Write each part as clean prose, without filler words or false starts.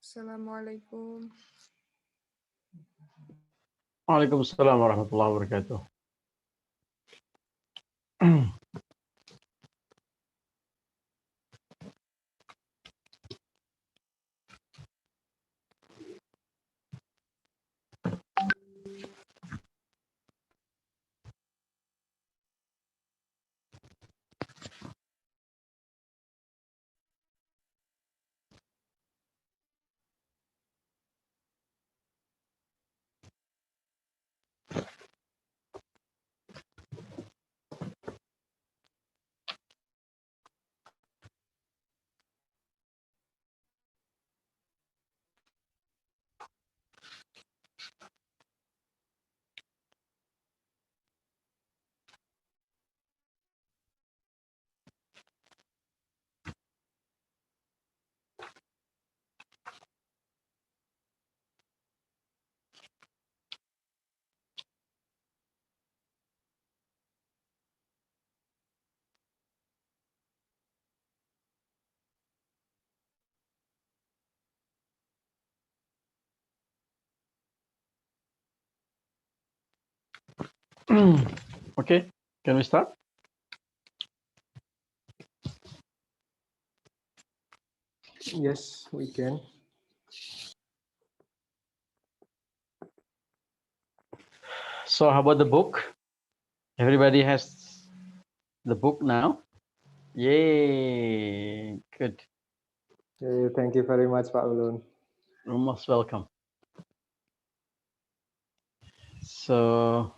Assalamualaikum. Waalaikumsalam warahmatullahi wabarakatuh. Okay, can we start? Yes, we can. So how about the book? Everybody has the book now? Yay, good. Thank you very much, Pak Ulun. You're most welcome. So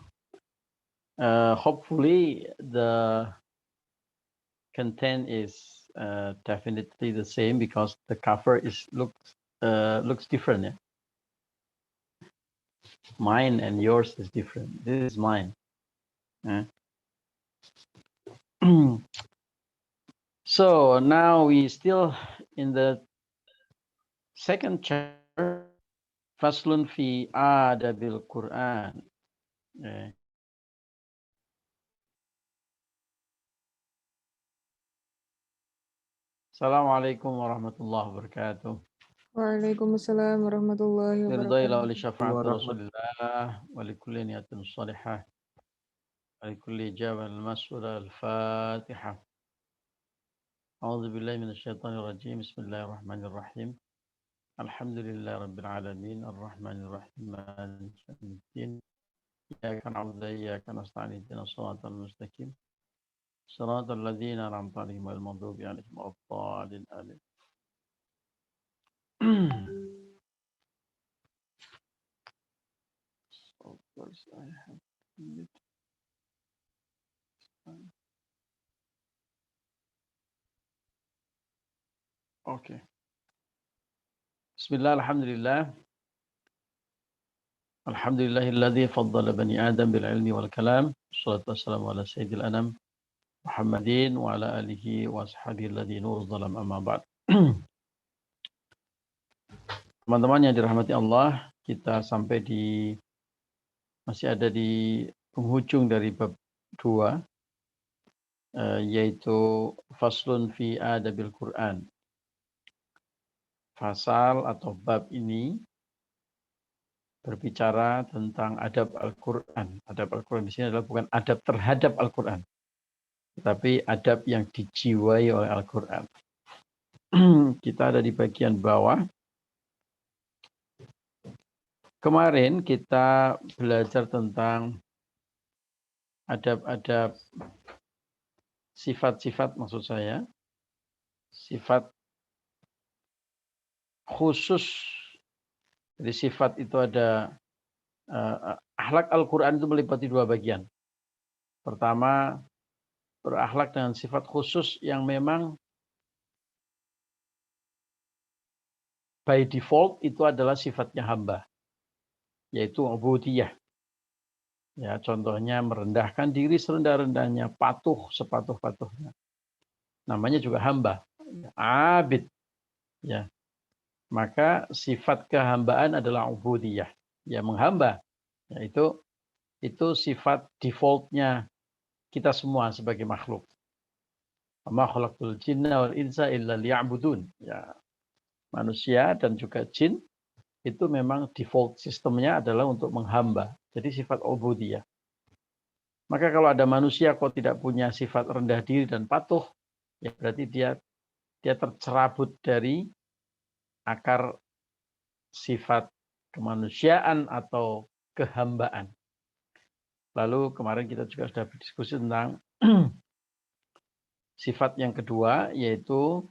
hopefully the content is definitely the same because the cover looks different. Yeah? Mine and yours is different. This is mine. Yeah. So now we still in the second chapter, Faslun fi Adabil Quran. Yeah. Assalamualaikum warahmatullahi wabarakatuh. Waalaikumsalam warahmatullahi Ridailah wabarakatuh. li syafa'ati Rasulillah wa li kulli niyatin salihah wa li kulli ijabah al-mas'ul al-Fatihah. A'udzu billahi minasyaitonir rajim. Bismillahirrahmanirrahim. Alhamdulillahi rabbil alamin arrahmanir rahim maliki yaumiddin. Iyyaka na'budu wa iyyaka nasta'in ihdinas siratal mustaqim. Siratal ladzina an'amta 'alaihim ghairil maghdubi 'alaihim waladdallin. Amin. Of course I have it. Okay. Bismillah, alhamdulillah. Alhamdulillahilladzi faddala bani Adam bil ilmi wal kalam. Wassalatu wassalamu ala sayyidil anam Muhammadin wa ala alihi wa ashabihi alladzi nurul zalam amma ba'd. Teman-teman yang dirahmati Allah, kita sampai masih ada di penghujung dari bab 2, yaitu Faslun fi Adabil Quran. Fasal atau bab ini berbicara tentang adab Al-Quran. Adab Al-Quran di sini adalah bukan adab terhadap Al-Quran, tetapi adab yang dijiwai oleh Al-Quran. Kita ada di bagian bawah. Kemarin kita belajar tentang adab-adab sifat-sifat, maksud saya, sifat khusus. Jadi sifat itu ada, akhlak Al-Quran itu meliputi 2 bagian. Pertama, berakhlak dengan sifat khusus yang memang by default itu adalah sifatnya hamba, yaitu ubudiyah. Ya, contohnya merendahkan diri serendah-rendahnya, patuh sepatuh-patuhnya. Namanya juga hamba, abid. Ya. Maka sifat kehambaan adalah ubudiyah, ya menghamba. Ya, itu sifat defaultnya kita semua sebagai makhluk. Wa ma khalaqtul jinna wal insa illa liya'budun. Ya. manusia dan juga jin itu memang default sistemnya adalah untuk menghamba. Jadi sifat ubudiyah. Maka kalau ada manusia kok tidak punya sifat rendah diri dan patuh, ya berarti dia tercerabut dari akar sifat kemanusiaan atau kehambaan. Lalu kemarin kita juga sudah berdiskusi tentang sifat yang kedua, yaitu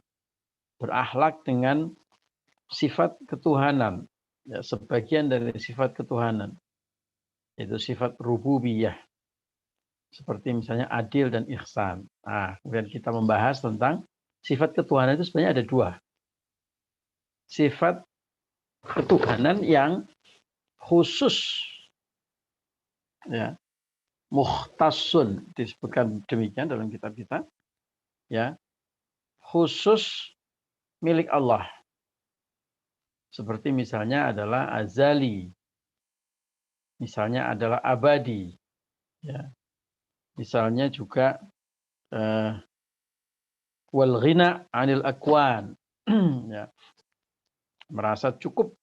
berakhlak dengan sifat ketuhanan. Ya, sebagian dari sifat ketuhanan, yaitu sifat rububiyah. Seperti misalnya adil dan ihsan. Nah, kemudian kita membahas tentang sifat ketuhanan itu sebenarnya ada dua. Sifat ketuhanan yang khusus, ya, mukhtasun, disebutkan demikian dalam kitab kita, ya, khusus milik Allah. Seperti misalnya adalah azali, misalnya adalah abadi, ya. Misalnya juga wal ghina 'anil akwan, ya. Merasa cukup,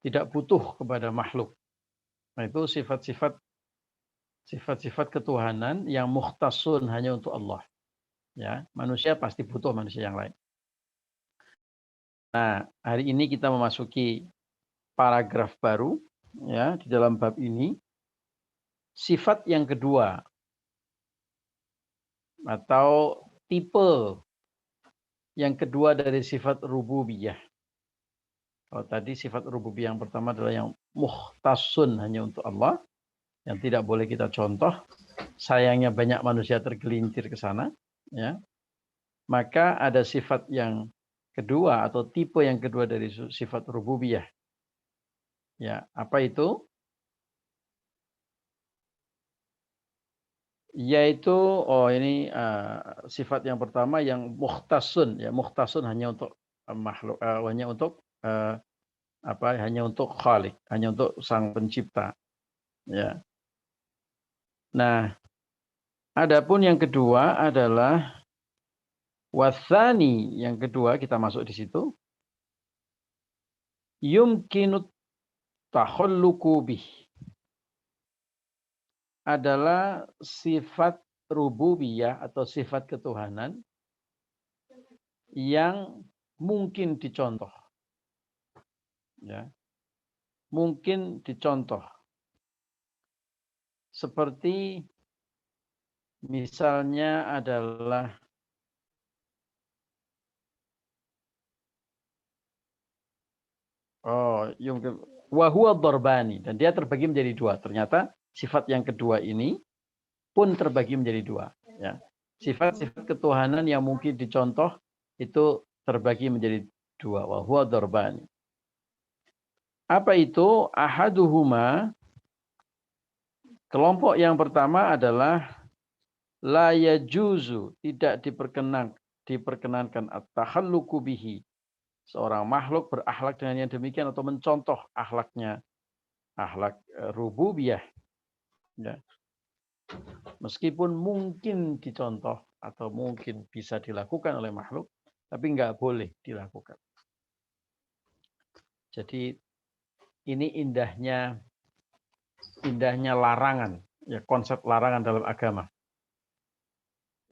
tidak butuh kepada makhluk. Nah, itu sifat-sifat ketuhanan yang mukhtasun hanya untuk Allah. Ya, manusia pasti butuh manusia yang lain. Nah, hari ini kita memasuki paragraf baru, ya, di dalam bab ini. Sifat yang kedua atau tipe yang kedua dari sifat rububiyah. Kalau tadi sifat rububiyah yang pertama adalah yang mukhtasun hanya untuk Allah, yang tidak boleh kita contoh. Sayangnya banyak manusia tergelincir ke sana, ya. Maka ada sifat yang kedua atau tipe yang kedua dari sifat rububiyah. Ya, apa itu? Yaitu ini sifat yang pertama yang mukhtasun, ya, mukhtasun hanya untuk makhluk, hanya untuk hanya untuk Khalik, hanya untuk sang pencipta, ya. Nah, adapun yang kedua adalah wasani, yang kedua kita masuk di situ, yumkinut takhalluqu bih, adalah sifat rububiyah atau sifat ketuhanan yang mungkin dicontoh. Ya. Mungkin dicontoh. Seperti misalnya adalah wa huwa darbani, dan dia terbagi menjadi dua. Ternyata sifat yang kedua ini pun terbagi menjadi dua, ya. Sifat-sifat ketuhanan yang mungkin dicontoh itu terbagi menjadi dua. Wa huwa darbani. Apa itu? Ahaduhuma, kelompok yang pertama adalah la yajuzu, tidak diperkenankan at-takhalluqu bihi, seorang makhluk berakhlak dengan yang demikian atau mencontoh akhlaknya, akhlak rububiyah, ya. Meskipun mungkin dicontoh atau mungkin bisa dilakukan oleh makhluk, tapi nggak boleh dilakukan. Jadi ini indahnya larangan, ya, konsep larangan dalam agama.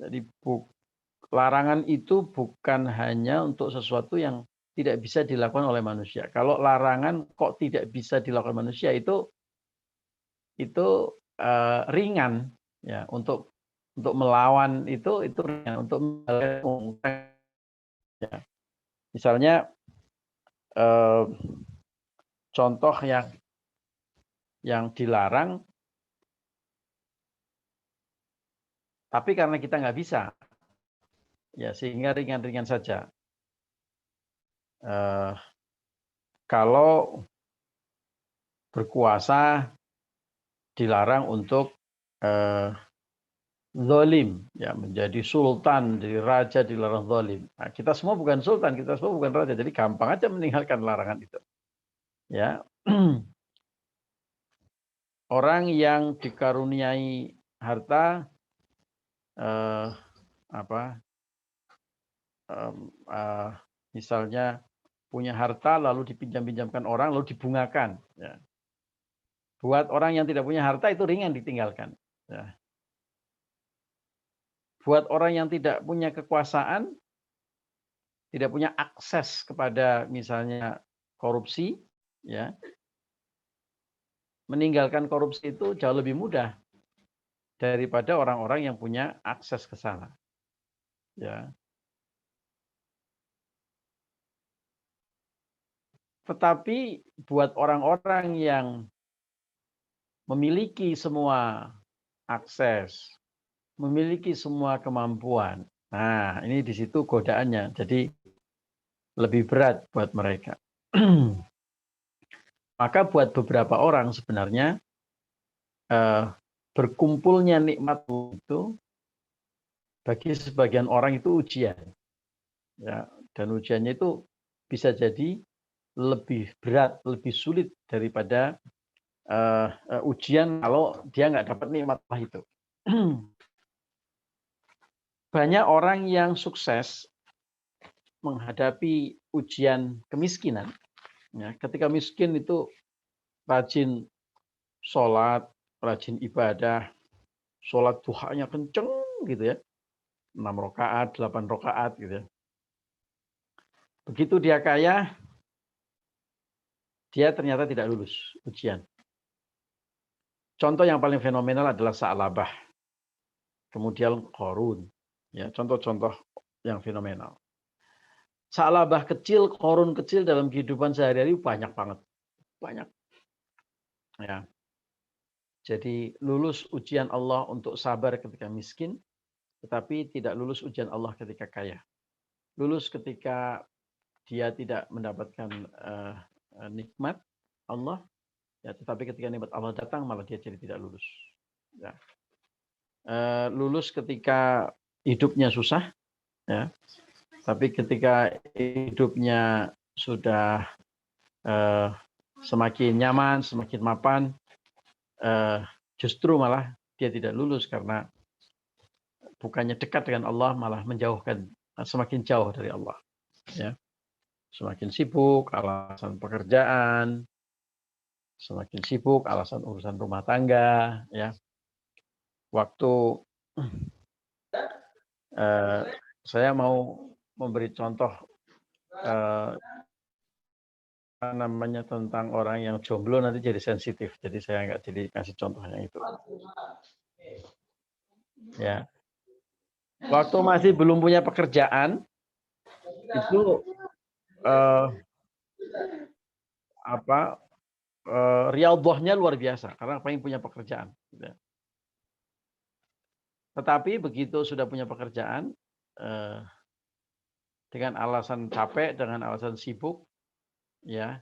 Jadi larangan itu bukan hanya untuk sesuatu yang tidak bisa dilakukan oleh manusia. Kalau larangan kok tidak bisa dilakukan manusia, itu ringan, ya. Untuk melawan itu ringan, untuk ya. Misalnya contoh yang dilarang, tapi karena kita nggak bisa, ya, sehingga ringan-ringan saja. Kalau berkuasa dilarang untuk zalim, ya, menjadi sultan, jadi raja, dilarang zalim. Nah, kita semua bukan sultan, kita semua bukan raja, jadi gampang aja meninggalkan larangan itu. Ya. Orang yang dikaruniai harta Misalnya punya harta lalu dipinjam-pinjamkan orang lalu dibungakan. Ya. Buat orang yang tidak punya harta itu ringan ditinggalkan. Ya. Buat orang yang tidak punya kekuasaan, tidak punya akses kepada misalnya korupsi, ya, meninggalkan korupsi itu jauh lebih mudah daripada orang-orang yang punya akses ke sana. Ya. Tetapi buat orang-orang yang memiliki semua akses, memiliki semua kemampuan, nah ini di situ godaannya. Jadi lebih berat buat mereka. Maka buat beberapa orang sebenarnya berkumpulnya nikmat itu bagi sebagian orang itu ujian, ya, dan ujiannya itu bisa jadi lebih berat, lebih sulit daripada ujian kalau dia nggak dapat nikmat itu. Banyak orang yang sukses menghadapi ujian kemiskinan. Ya, ketika miskin itu rajin sholat, rajin ibadah, sholat duhanya kenceng gitu ya, 6 rakaat, 8 rakaat gitu ya. Begitu dia kaya, dia ternyata tidak lulus ujian. Contoh yang paling fenomenal adalah Sa'labah, kemudian Qarun. Ya, contoh-contoh yang fenomenal. Sa'labah kecil, Qarun kecil dalam kehidupan sehari-hari banyak banget. Banyak. Ya. Jadi lulus ujian Allah untuk sabar ketika miskin, tetapi tidak lulus ujian Allah ketika kaya. Lulus ketika dia tidak mendapatkan nikmat Allah, ya, tetapi ketika nikmat Allah datang malah dia jadi tidak lulus. Ya. Lulus ketika hidupnya susah, ya, tapi ketika hidupnya sudah semakin nyaman, semakin mapan, justru malah dia tidak lulus karena bukannya dekat dengan Allah, malah menjauhkan, semakin jauh dari Allah. Ya. Semakin sibuk, alasan pekerjaan, semakin sibuk, alasan urusan rumah tangga. Ya. Waktu saya mau memberi contoh apa namanya tentang orang yang jomblo nanti jadi sensitif, jadi saya nggak jadi kasih contohnya itu. Ya, waktu masih belum punya pekerjaan itu riyadhahnya luar biasa karena pengen punya pekerjaan. Gitu. Tetapi begitu sudah punya pekerjaan, dengan alasan capek, dengan alasan sibuk, ya,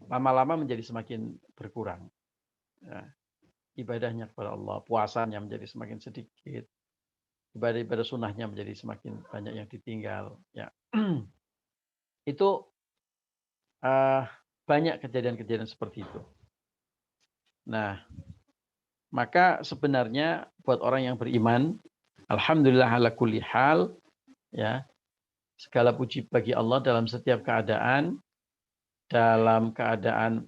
lama-lama menjadi semakin berkurang. Ya. Ibadahnya kepada Allah, puasanya menjadi semakin sedikit, ibadah-ibadah sunnahnya menjadi semakin banyak yang ditinggal. Ya. Itu banyak kejadian-kejadian seperti itu. Nah, maka sebenarnya buat orang yang beriman, alhamdulillah ala kulli hal, ya, segala puji bagi Allah dalam setiap keadaan, dalam keadaan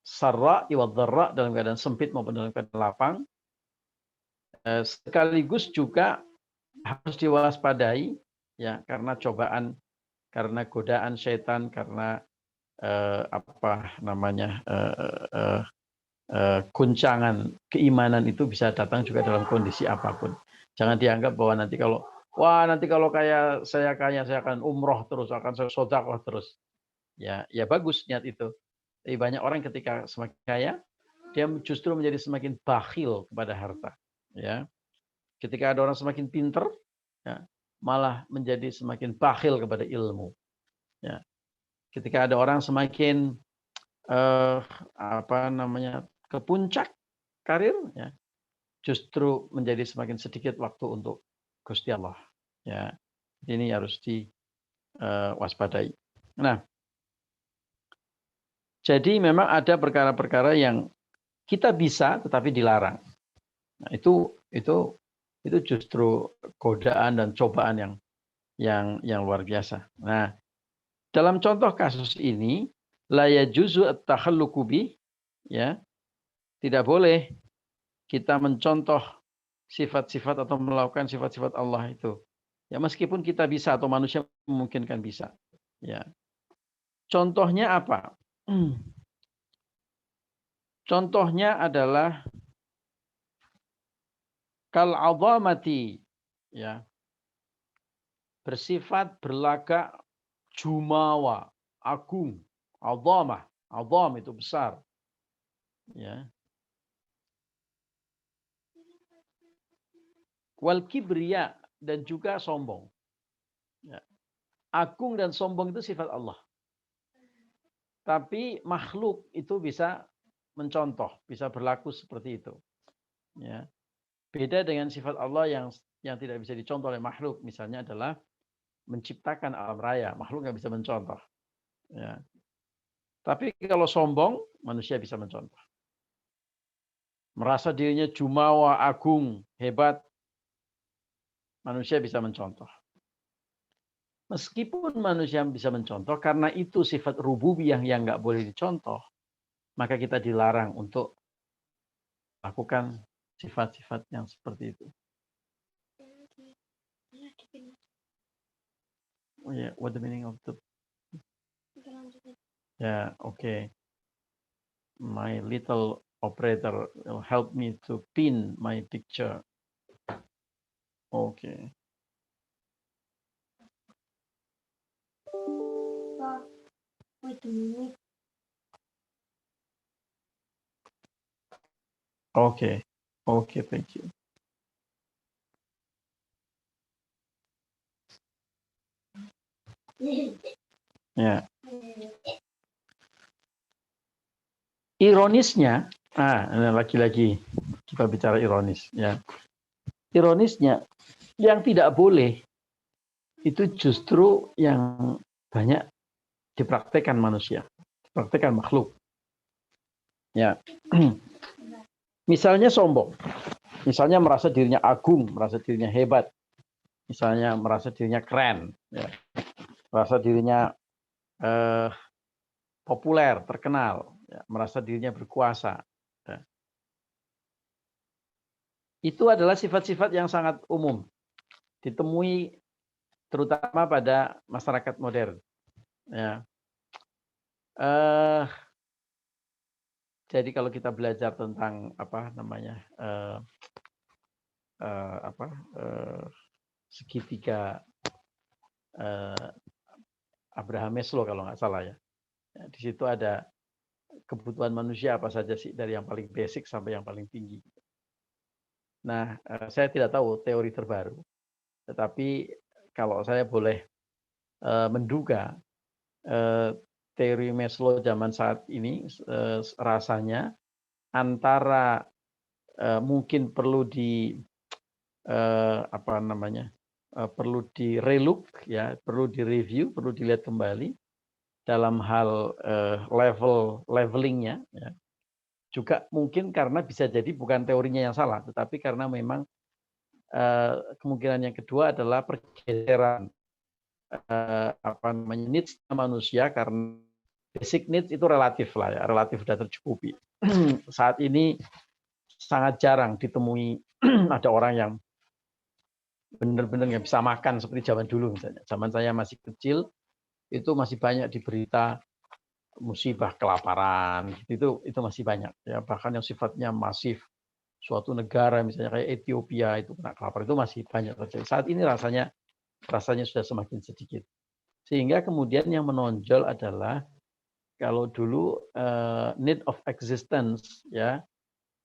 sarra wa dharra, dalam keadaan sempit maupun dalam keadaan lapang. Sekaligus juga harus diwaspadai, ya, karena cobaan, karena godaan syaitan, karena guncangan keimanan itu bisa datang juga dalam kondisi apapun. Jangan dianggap bahwa nanti kalau saya kaya saya akan umroh terus, akan saya sedekah terus. Ya bagus niat itu. Tapi banyak orang ketika semakin kaya, dia justru menjadi semakin bakhil kepada harta. Ya. Ketika ada orang semakin pinter, ya, malah menjadi semakin bakhil kepada ilmu. Ya. Ketika ada orang semakin ke puncak karir, ya, justru menjadi semakin sedikit waktu untuk Gusti Allah. Ya, ini harus diwaspadai. Nah, jadi memang ada perkara-perkara yang kita bisa tetapi dilarang. Nah, itu justru godaan dan cobaan yang luar biasa. Nah, dalam contoh kasus ini la yajuzu at-takhalluqu bi, ya. Tidak boleh kita mencontoh sifat-sifat atau melakukan sifat-sifat Allah itu. Ya, meskipun kita bisa atau manusia memungkinkan bisa. Ya. Contohnya apa? Contohnya adalah kal azamati, ya. Bersifat berlagak jumawa, agung, azamah. Azam itu besar. Ya. Wal kibriya, dan juga sombong. Ya. Agung dan sombong itu sifat Allah. Tapi makhluk itu bisa mencontoh, bisa berlaku seperti itu. Ya. Beda dengan sifat Allah yang tidak bisa dicontoh oleh makhluk. Misalnya adalah menciptakan alam raya. Makhluk nggak bisa mencontoh. Ya. Tapi kalau sombong, manusia bisa mencontoh. Merasa dirinya jumawa, agung, hebat, manusia bisa mencontoh. Meskipun manusia bisa mencontoh, karena itu sifat rububiyah yang nggak boleh dicontoh, maka kita dilarang untuk lakukan sifat-sifat yang seperti itu. Oh yeah, what the meaning of the? Yeah, okay. My little operator will help me to pin my picture. Okay. Wait a minute. Okay. Okay, thank you. Ya. Ironisnya, lagi-lagi kita bicara ironis, ya. Ironisnya, yang tidak boleh itu justru yang banyak dipraktekkan manusia, dipraktekkan makhluk. Ya. Misalnya sombong, misalnya merasa dirinya agung, merasa dirinya hebat, misalnya merasa dirinya keren, ya. Merasa dirinya populer, terkenal, ya. Merasa dirinya berkuasa. Ya. Itu adalah sifat-sifat yang sangat umum, ditemui terutama pada masyarakat modern. Ya. Jadi kalau kita belajar tentang apa namanya segitiga Abraham Maslow kalau nggak salah ya. Di situ ada kebutuhan manusia apa saja sih dari yang paling basic sampai yang paling tinggi. Nah, saya tidak tahu teori terbaru, tetapi kalau saya boleh menduga teori Maslow zaman saat ini rasanya antara mungkin perlu perlu direlook, ya, perlu direview, perlu dilihat kembali dalam hal levelingnya, ya. Juga mungkin karena bisa jadi bukan teorinya yang salah, tetapi karena memang kemungkinan yang kedua adalah pergeseran needs manusia, karena basic needs itu relatif lah ya, relatif sudah tercukupi. Saat ini sangat jarang ditemui ada orang yang benar-benar nggak bisa makan seperti zaman dulu misalnya. Zaman saya masih kecil itu masih banyak di berita musibah kelaparan, itu masih banyak ya, bahkan yang sifatnya masif. Suatu negara misalnya kayak Ethiopia itu kena kelaparan itu masih banyak terjadi. Saat ini rasanya sudah semakin sedikit. Sehingga kemudian yang menonjol adalah kalau dulu need of existence, ya,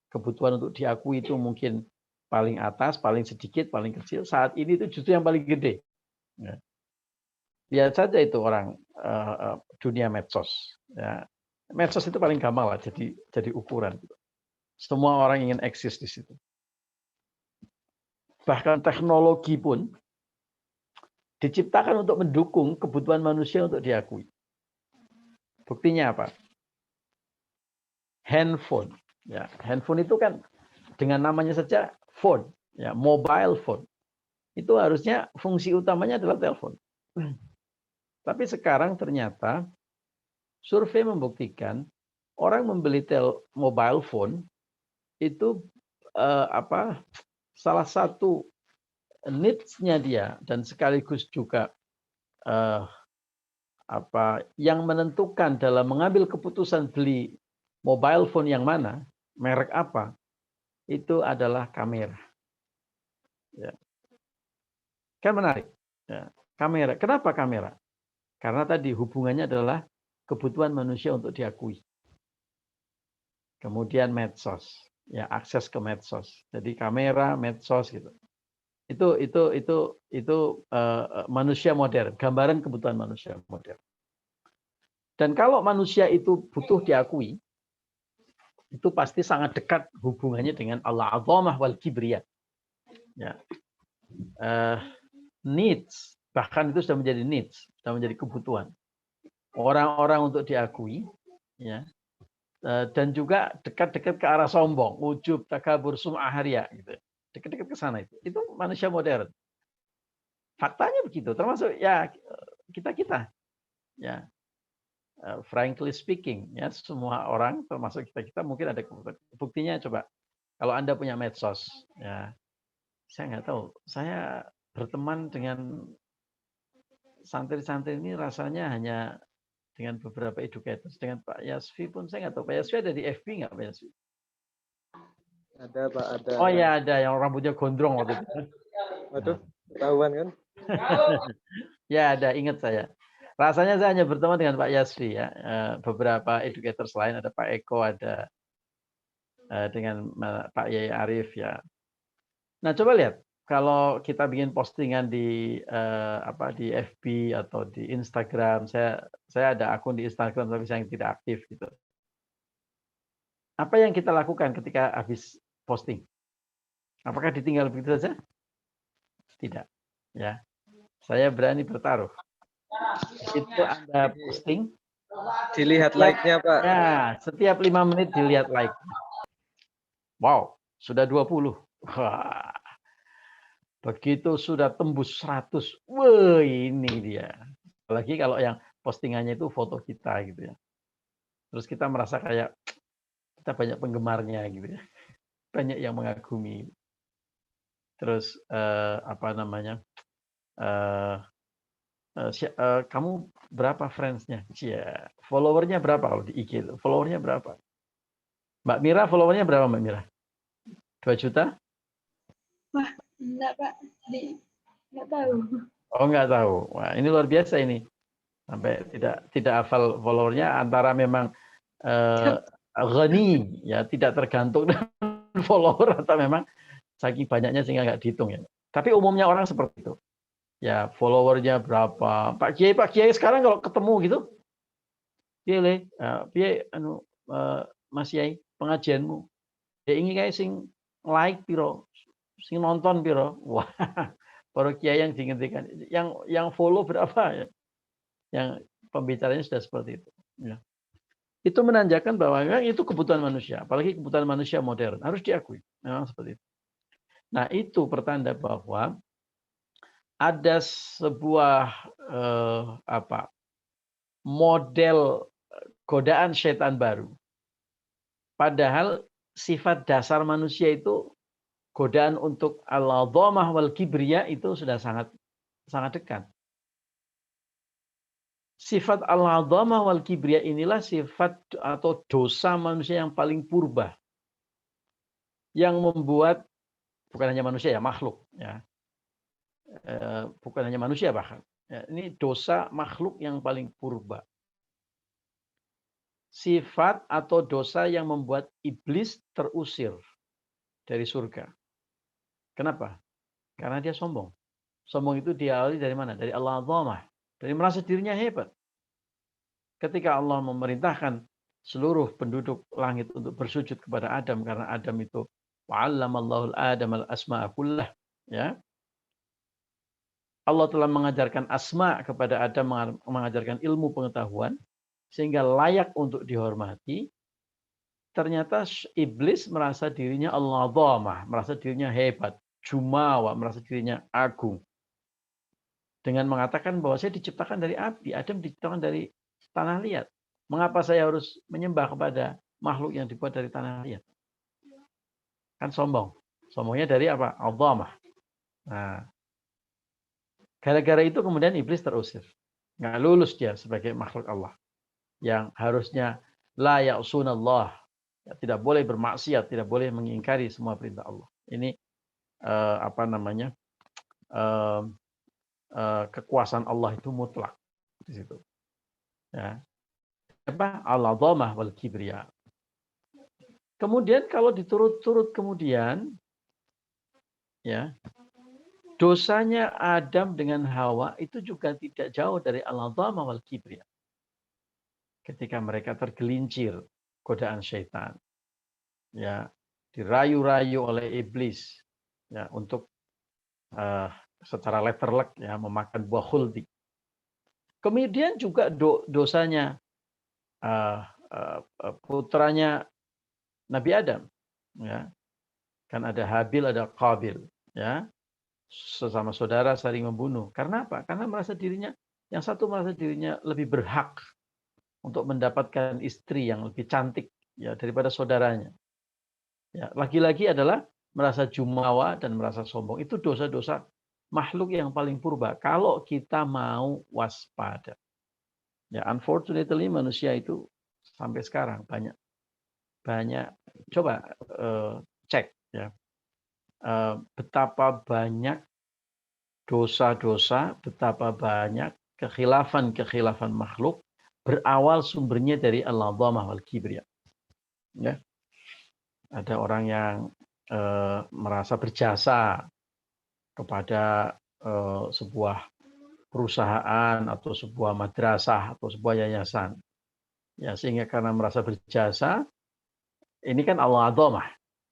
kebutuhan untuk diakui itu mungkin paling atas, paling sedikit, paling kecil. Saat ini itu justru yang paling gede. Ya. Lihat saja itu orang dunia medsos. Ya. Medsos itu paling gampang lah jadi ukuran. Semua orang ingin eksis di situ. Bahkan teknologi pun diciptakan untuk mendukung kebutuhan manusia untuk diakui. Buktinya apa? Handphone. Ya, handphone itu kan dengan namanya saja phone, ya, mobile phone. itu harusnya fungsi utamanya adalah telepon. Tapi sekarang ternyata survei membuktikan orang membeli mobile phone itu salah satu needs-nya dia dan sekaligus juga yang menentukan dalam mengambil keputusan beli mobile phone yang mana, merek apa, itu adalah kamera. Ya. Kan menarik. Ya. Kamera. Kenapa kamera? Karena tadi hubungannya adalah kebutuhan manusia untuk diakui. Kemudian medsos, ya akses ke medsos. Jadi kamera, medsos gitu. Itu manusia modern, gambaran kebutuhan manusia modern. Dan kalau manusia itu butuh diakui, itu pasti sangat dekat hubungannya dengan al-azamah wal kibriya. Ya. Needs, bahkan itu sudah menjadi needs, sudah menjadi kebutuhan orang-orang untuk diakui, ya, dan juga dekat-dekat ke arah sombong, ujub, takabur, sum'ah haria, gitu, dekat-dekat ke sana itu manusia modern. Faktanya begitu, termasuk ya kita, ya, frankly speaking, ya semua orang, termasuk kita mungkin ada kebutuhan. Buktinya coba, kalau Anda punya medsos, ya, saya nggak tahu, saya berteman dengan santri-santri ini rasanya hanya dengan beberapa educators. Dengan Pak Yasfi pun saya nggak tahu. Pak Yasfi ada di FB nggak Pak Yasfi? Ada Pak, ada. Oh ya ada, yang rambutnya gondrong waktu itu. Waduh, ketahuan kan? Ya ada, ingat saya. Rasanya saya hanya berteman dengan Pak Yasfi ya. Beberapa educators lain, ada Pak Eko, ada dengan Pak Yai Arif ya. Nah coba lihat. Kalau kita bikin postingan di di FB atau di Instagram, saya ada akun di Instagram tapi saya tidak aktif gitu. Apa yang kita lakukan ketika habis posting? Apakah ditinggal begitu saja? Tidak, ya. Saya berani bertaruh. Itu Anda posting, Dilihat like-nya Pak. Ya, setiap 5 menit dilihat like. Wow, sudah 20. Wah. Begitu sudah tembus 100, wah ini dia. Apalagi kalau yang postingannya itu foto kita gitu ya. Terus kita merasa kayak kita banyak penggemarnya gitu ya. Banyak yang mengagumi. Terus kamu berapa friends-nya? Ya, followernya berapa kalau di IG itu? Followernya berapa? Mbak Mira followernya berapa Mbak Mira? 2 juta? Wah, enggak Pak, enggak tahu. Oh nggak tahu. Wah ini luar biasa ini. Sampai tidak hafal followernya, antara memang ghani ya, tidak tergantung dengan follower, atau memang saking banyaknya sehingga nggak dihitung ya. Tapi umumnya orang seperti itu. Ya followernya berapa? Pak Kiai sekarang kalau ketemu gitu, piye Mas Yai pengajianmu? Ya ini kayak sing like piro, sing nonton piro. Wah, para kiai yang diingatkan, yang follow berapa ya? Yang pembicaranya sudah seperti itu. Ya. Itu menandakan bahwa memang itu kebutuhan manusia, apalagi kebutuhan manusia modern, harus diakui. Memang seperti itu. Nah itu pertanda bahwa ada sebuah model godaan setan baru. Padahal sifat dasar manusia itu godaan untuk al-adhamah wal kibriya itu sudah sangat dekat. Sifat al-adhamah wal kibriya inilah sifat atau dosa manusia yang paling purba. Yang membuat bukan hanya manusia ya, makhluk ya. Bukan hanya manusia bahkan. Ya, ini dosa makhluk yang paling purba. Sifat atau dosa yang membuat iblis terusir dari surga. Kenapa? Karena dia sombong. Sombong itu diawali dari mana? Dari al-adhamah. Dari merasa dirinya hebat. Ketika Allah memerintahkan seluruh penduduk langit untuk bersujud kepada Adam, karena Adam itu wa'allamallahu al-Adam al-asma'a kullah, ya. Allah telah mengajarkan asma kepada Adam, mengajarkan ilmu pengetahuan sehingga layak untuk dihormati. Ternyata iblis merasa dirinya al-adhamah, merasa dirinya hebat, jumawa, merasa dirinya agung. Dengan mengatakan bahwa saya diciptakan dari api, Adam diciptakan dari tanah liat. Mengapa saya harus menyembah kepada makhluk yang dibuat dari tanah liat? Kan sombong. Sombongnya dari apa? Azamah. Nah, gara-gara itu kemudian iblis terusir. Nggak lulus dia sebagai makhluk Allah. Yang harusnya la ya'sunallah. Ya, tidak boleh bermaksiat, tidak boleh mengingkari semua perintah Allah. Ini kekuasaan Allah itu mutlak di situ. Ya. Apa? Al-'azamah wal kibriya. Kemudian kalau diturut-turut kemudian ya, dosanya Adam dengan Hawa itu juga tidak jauh dari al-'azamah wal kibriya. Ketika mereka tergelincir godaan syaitan. Ya, dirayu-rayu oleh iblis ya untuk secara letterlek ya memakan buah khuldi. Kemudian juga dosanya putranya Nabi Adam, ya kan ada Habil ada Qabil, ya sesama saudara saling membunuh. Karena apa? Karena merasa dirinya yang satu merasa dirinya lebih berhak untuk mendapatkan istri yang lebih cantik ya daripada saudaranya. Ya lagi-lagi adalah merasa jumawa dan merasa sombong. Itu dosa-dosa makhluk yang paling purba. Kalau kita mau waspada. Ya, unfortunately manusia itu sampai sekarang banyak coba cek ya betapa banyak dosa-dosa, betapa banyak kekhilafan makhluk berawal sumbernya dari al-'azamah wal kibriya. Ya. Ada orang yang merasa berjasa kepada sebuah perusahaan atau sebuah madrasah atau sebuah yayasan. Ya, sehingga karena merasa berjasa, ini kan al-'azamah,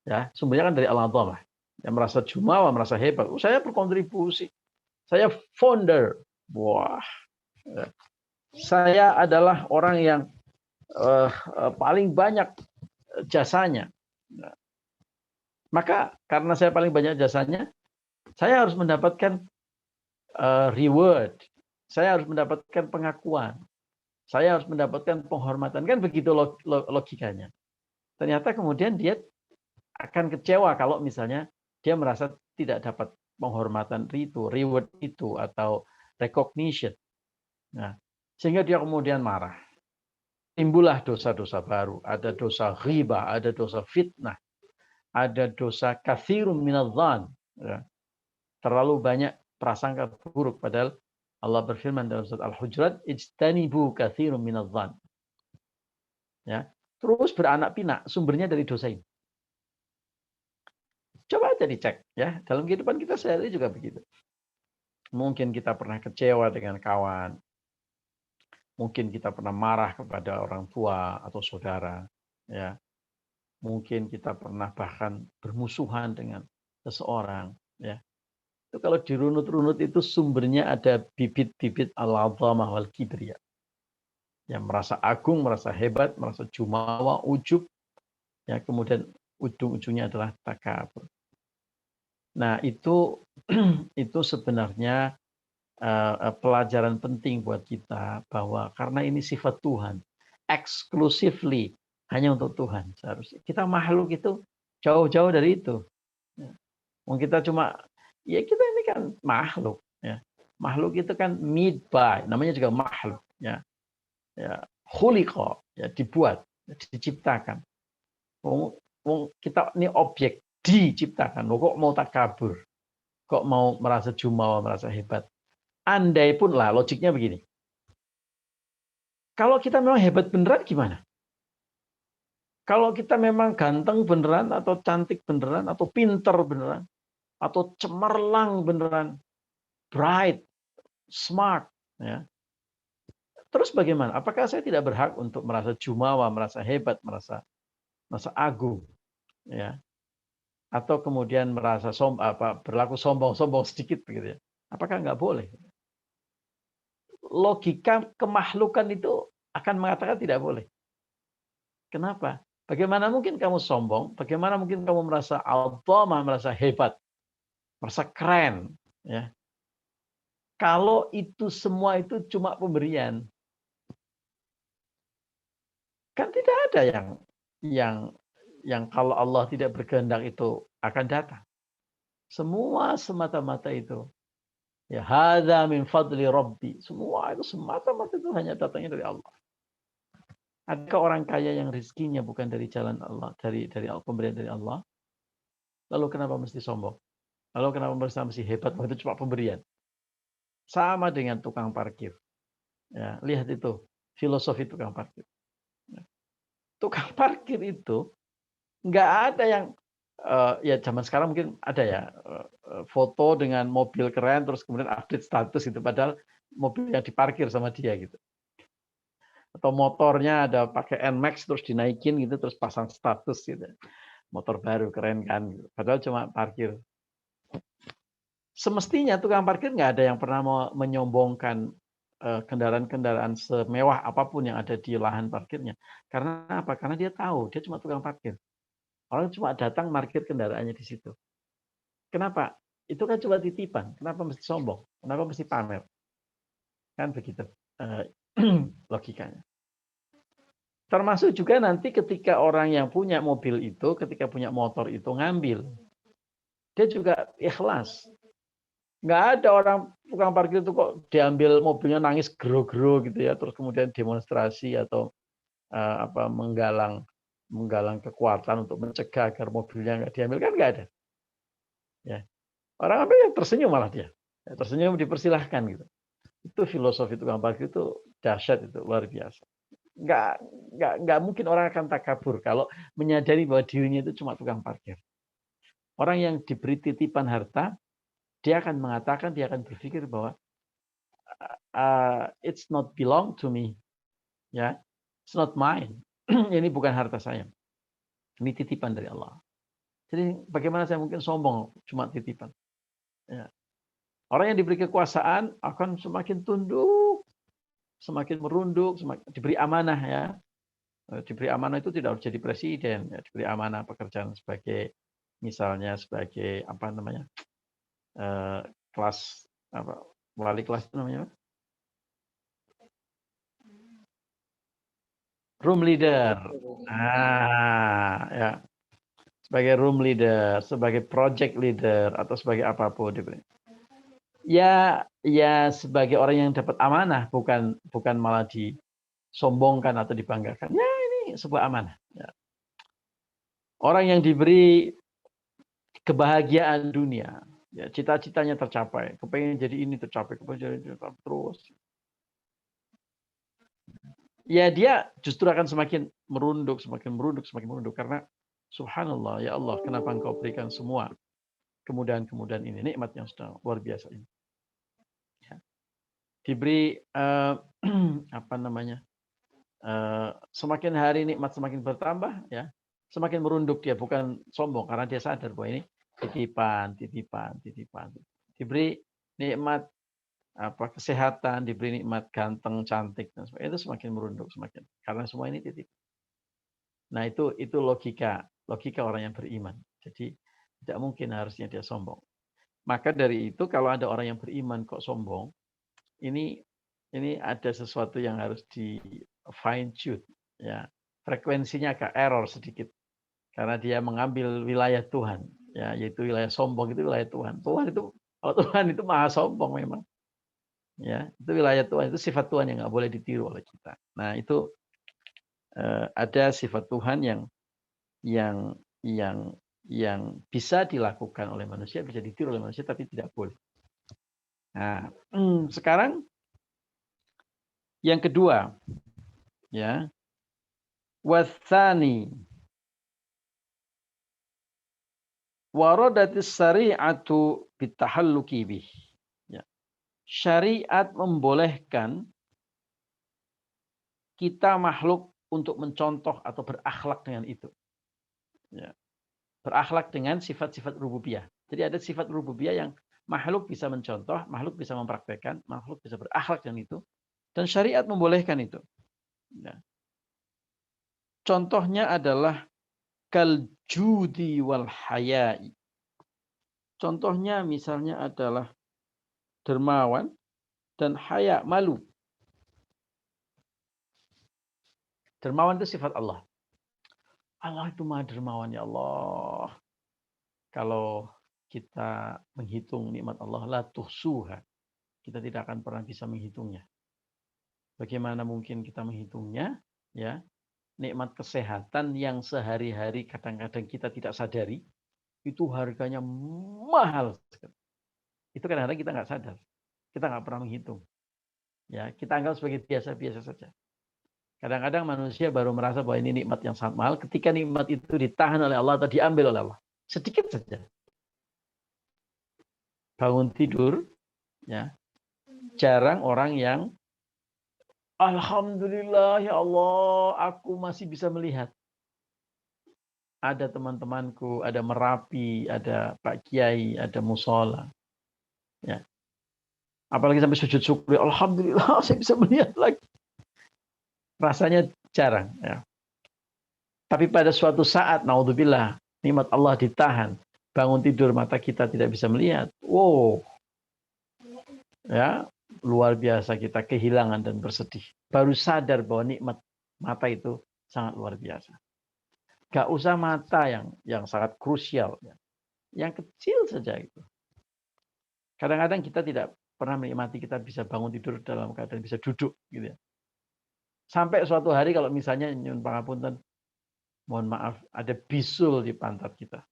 ya, sumbernya kan dari al-'azamah. Yang merasa jumawa, merasa hebat. Saya berkontribusi. Saya founder. Wah. Saya adalah orang yang paling banyak jasanya. Maka karena saya paling banyak jasanya, saya harus mendapatkan reward. Saya harus mendapatkan pengakuan. Saya harus mendapatkan penghormatan. Kan begitu logikanya. Ternyata kemudian dia akan kecewa kalau misalnya dia merasa tidak dapat penghormatan itu, reward itu, atau recognition. Nah, sehingga dia kemudian marah. Timbullah dosa-dosa baru. Ada dosa ghibah, ada dosa fitnah, ada dosa katsirun minadh-dhann. Ya. Terlalu banyak prasangka buruk. Padahal Allah berfirman dalam surat Al-Hujurat, ijtanibu katsirun minadh-dhann. Ya. Terus beranak pinak, sumbernya dari dosa ini. Coba aja dicek ya, dalam kehidupan kita sehari juga begitu. Mungkin kita pernah kecewa dengan kawan. Mungkin kita pernah marah kepada orang tua atau saudara, ya. Mungkin kita pernah bahkan bermusuhan dengan seseorang, ya. Itu kalau dirunut-runut itu sumbernya ada bibit-bibit al-'azamah wal kibriya. Yang merasa agung, merasa hebat, merasa jumawa, ujub, ya, kemudian ujung-ujungnya adalah takabur. Nah, itu sebenarnya pelajaran penting buat kita bahwa karena ini sifat Tuhan, exclusively hanya untuk Tuhan seharusnya. Kita makhluk itu jauh-jauh dari itu. Mungkin kita cuma ya kita ini kan makhluk ya. Makhluk itu kan made by, namanya juga makhluk ya. Ya, khuliqa, ya dibuat, diciptakan. Kita ini objek diciptakan. Kok mau takabur? Kok mau merasa jumawa, merasa hebat? Andai pun lah, logiknya begini. Kalau kita memang hebat beneran gimana? Kalau kita memang ganteng beneran, atau cantik beneran, atau pinter beneran, atau cemerlang beneran, bright, smart, ya. Terus bagaimana? Apakah saya tidak berhak untuk merasa jumawa, merasa hebat, merasa agung, ya? Atau kemudian merasa berlaku sombong sedikit begitu ya? Apakah nggak boleh? Logika kemakhlukan itu akan mengatakan tidak boleh. Kenapa? Bagaimana mungkin kamu sombong? Bagaimana mungkin kamu merasa al-'azamah, merasa hebat? merasa keren, ya. Kalau itu semua itu cuma pemberian, kan tidak ada yang kalau Allah tidak berkehendak itu akan datang. Semua semata-mata itu, ya, hadza min fadli rabbi. Semua itu semata-mata itu hanya datangnya dari Allah. Adakah orang kaya yang rezekinya bukan dari jalan Allah, dari pemberian dari Allah? Lalu kenapa mesti sombong? Lalu kenapa mesti hebat? Itu cuma pemberian. Sama dengan tukang parkir. Ya, lihat itu filosofi tukang parkir. Tukang parkir itu nggak ada yang ya zaman sekarang mungkin ada ya foto dengan mobil keren terus kemudian update status itu padahal mobil yang diparkir sama dia gitu. Atau motornya ada pakai NMAX terus dinaikin gitu terus pasang status gitu. Motor baru keren kan gitu. Padahal cuma parkir. Semestinya tukang parkir nggak ada yang pernah mau menyombongkan kendaraan-kendaraan semewah apapun yang ada di lahan parkirnya. Karena apa? Karena dia tahu dia cuma tukang parkir. Orang cuma datang parkir kendaraannya di situ. Kenapa? Itu kan cuma titipan. Kenapa mesti sombong? Kenapa mesti pamer? Kan begitu logikanya. Termasuk juga nanti ketika orang yang punya mobil itu, ketika punya motor itu ngambil, dia juga ikhlas. Nggak ada orang tukang parkir itu kok diambil mobilnya nangis gero-gero gitu ya, terus kemudian demonstrasi atau menggalang kekuatan untuk mencegah agar mobilnya nggak diambil, kan nggak ada. Ya. Orang ambil yang tersenyum malah dia. Ya, tersenyum dipersilahkan gitu. Itu filosofi tukang parkir itu dahsyat, itu luar biasa. Nggak mungkin orang akan takabur kalau menyadari bahwa dirinya itu cuma tukang parkir. Orang yang diberi titipan harta, dia akan mengatakan, dia akan berpikir bahwa it's not belong to me, ya, it's not mine. Ini bukan harta saya, ini titipan dari Allah. Jadi bagaimana saya mungkin sombong cuma titipan? Ya. Orang yang diberi kekuasaan akan semakin tunduk, semakin merunduk, semakin diberi amanah ya. Diberi amanah itu tidak harus jadi presiden, ya, diberi amanah pekerjaan sebagai misalnya sebagai apa namanya kelas apa wali kelas itu namanya room leader, ya sebagai room leader, sebagai project leader atau sebagai apapun diberi. Ya sebagai orang yang dapat amanah, bukan malah disombongkan atau dibanggakan. Ya ini sebuah amanah. Ya. Orang yang diberi kebahagiaan dunia, ya cita-citanya tercapai, kepengen jadi ini tercapai, kepengen jadi ini tercapai terus. Ya dia justru akan semakin merunduk karena subhanallah ya Allah, kenapa Engkau berikan semua kemudahan-kemudahan ini, nikmat yang sudah luar biasa ini. Ya. Diberi apa namanya? Semakin hari nikmat semakin bertambah ya, semakin merunduk dia, bukan sombong karena dia sadar bahwa ini titipan. Diberi nikmat kesehatan, diberi nikmat ganteng, cantik dan sebagainya, itu semakin merunduk karena semua ini titip. Nah, itu logika orang yang beriman. Jadi tidak mungkin harusnya dia sombong. Maka dari itu kalau ada orang yang beriman kok sombong, ini ada sesuatu yang harus di fine tune ya. Frekuensinya agak error sedikit. Karena dia mengambil wilayah Tuhan, ya, yaitu wilayah sombong itu wilayah Tuhan. Tuhan itu maha sombong memang. Ya, itu wilayah Tuhan, itu sifat Tuhan yang nggak boleh ditiru oleh kita. Nah, itu ada sifat Tuhan yang bisa dilakukan oleh manusia, bisa ditiru oleh manusia, tapi tidak boleh. Nah, sekarang yang kedua, ya, watsani waradatis syari'atu bitahalluqi bih. Ya. Syariat membolehkan kita makhluk untuk mencontoh atau berakhlak dengan itu. Ya. Berakhlak dengan sifat-sifat rububiyah. Jadi ada sifat rububiyah yang makhluk bisa mencontoh, makhluk bisa mempraktekkan, makhluk bisa berakhlak dengan itu. Dan syariat membolehkan itu. Ya. Contohnya adalah kal judi wal hayai. Contohnya misalnya adalah dermawan dan haya, malu. Dermawan itu sifat Allah. Allah itu maha dermawan ya Allah. Kalau kita menghitung nikmat Allah, la tuhsuha. Kita tidak akan pernah bisa menghitungnya. Bagaimana mungkin kita menghitungnya? Ya, nikmat kesehatan yang sehari-hari kadang-kadang kita tidak sadari, itu harganya mahal. Itu kadang-kadang kita nggak sadar. Kita nggak pernah menghitung. Ya, kita anggap sebagai biasa-biasa saja. Kadang-kadang manusia baru merasa bahwa ini nikmat yang sangat mahal ketika nikmat itu ditahan oleh Allah atau diambil oleh Allah. Sedikit saja. Bangun tidur, ya, jarang orang yang Alhamdulillah ya Allah, aku masih bisa melihat. Ada teman-temanku, ada Merapi, ada Pak Kiai, ada Musola. Ya. Apalagi sampai sujud syukur, Alhamdulillah saya bisa melihat lagi. Rasanya jarang. Ya. Tapi pada suatu saat, naudzubillah, nikmat Allah ditahan. Bangun tidur, mata kita tidak bisa melihat. Wow. Ya, luar biasa kita kehilangan dan bersedih. Baru sadar bahwa nikmat mata itu sangat luar biasa. Gak usah mata yang sangat krusial. Yang kecil saja itu. Kadang-kadang kita tidak pernah menikmati kita bisa bangun tidur dalam keadaan bisa duduk. Gitu ya. Sampai suatu hari kalau misalnya nyun pangapunten, mohon maaf, ada bisul di pantat kita.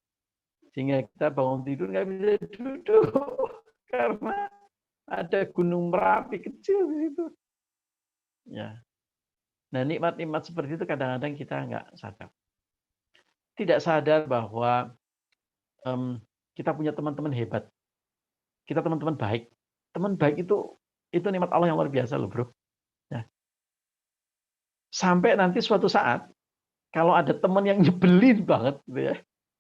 Sehingga kita bangun tidur nggak bisa duduk. Karena ada gunung Merapi kecil di situ. Ya. Nah, nikmat-nikmat seperti itu kadang-kadang kita nggak sadar. Tidak sadar bahwa kita punya teman-teman hebat. Kita teman-teman baik. Teman baik itu nikmat Allah yang luar biasa loh, bro. Ya. Sampai nanti suatu saat, kalau ada teman yang nyebelin banget, gitu ya,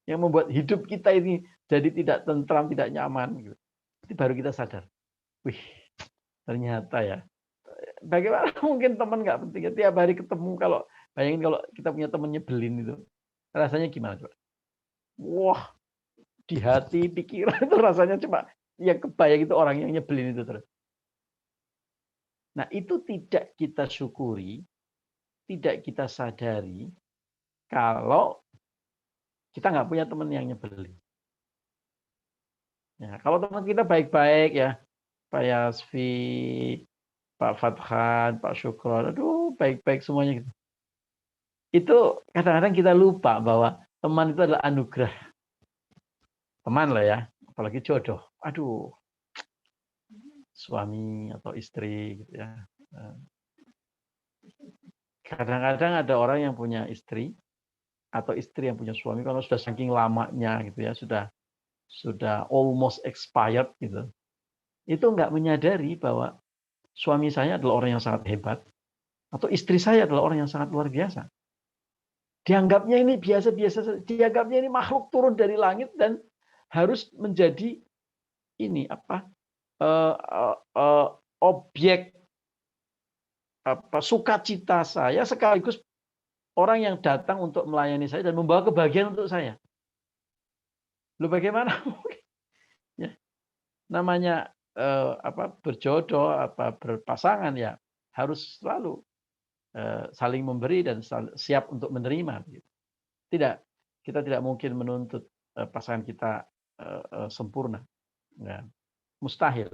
yang membuat hidup kita ini jadi tidak tentram, tidak nyaman, gitu. Itu baru kita sadar. Wih, ternyata ya. Bagaimana mungkin teman nggak penting? Tiap hari ketemu, kalau bayangin kalau kita punya teman nyebelin itu, rasanya gimana coba? Wah, di hati, pikiran itu rasanya cuma yang kebayang itu orang yang nyebelin itu terus. Nah, itu tidak kita syukuri, tidak kita sadari kalau kita nggak punya teman yang nyebelin. Ya, kalau teman kita baik-baik ya, Pak Yasfi, Pak Fathan, Pak Syukron, aduh baik-baik semuanya gitu. Itu kadang-kadang kita lupa bahwa teman itu adalah anugerah. Teman lah ya, apalagi jodoh. Aduh, suami atau istri gitu ya. Kadang-kadang ada orang yang punya istri atau istri yang punya suami kalau sudah saking lamanya gitu ya, sudah almost expired gitu. Itu nggak menyadari bahwa suami saya adalah orang yang sangat hebat atau istri saya adalah orang yang sangat luar biasa. Dianggapnya ini biasa-biasa, dianggapnya ini makhluk turun dari langit dan harus menjadi ini apa objek sukacita saya sekaligus orang yang datang untuk melayani saya dan membawa kebahagiaan untuk saya. Lu bagaimana mungkin? Ya. Namanya berjodoh, berpasangan ya harus selalu saling memberi dan siap untuk menerima. Tidak, kita tidak mungkin menuntut pasangan kita sempurna. Ya. Mustahil.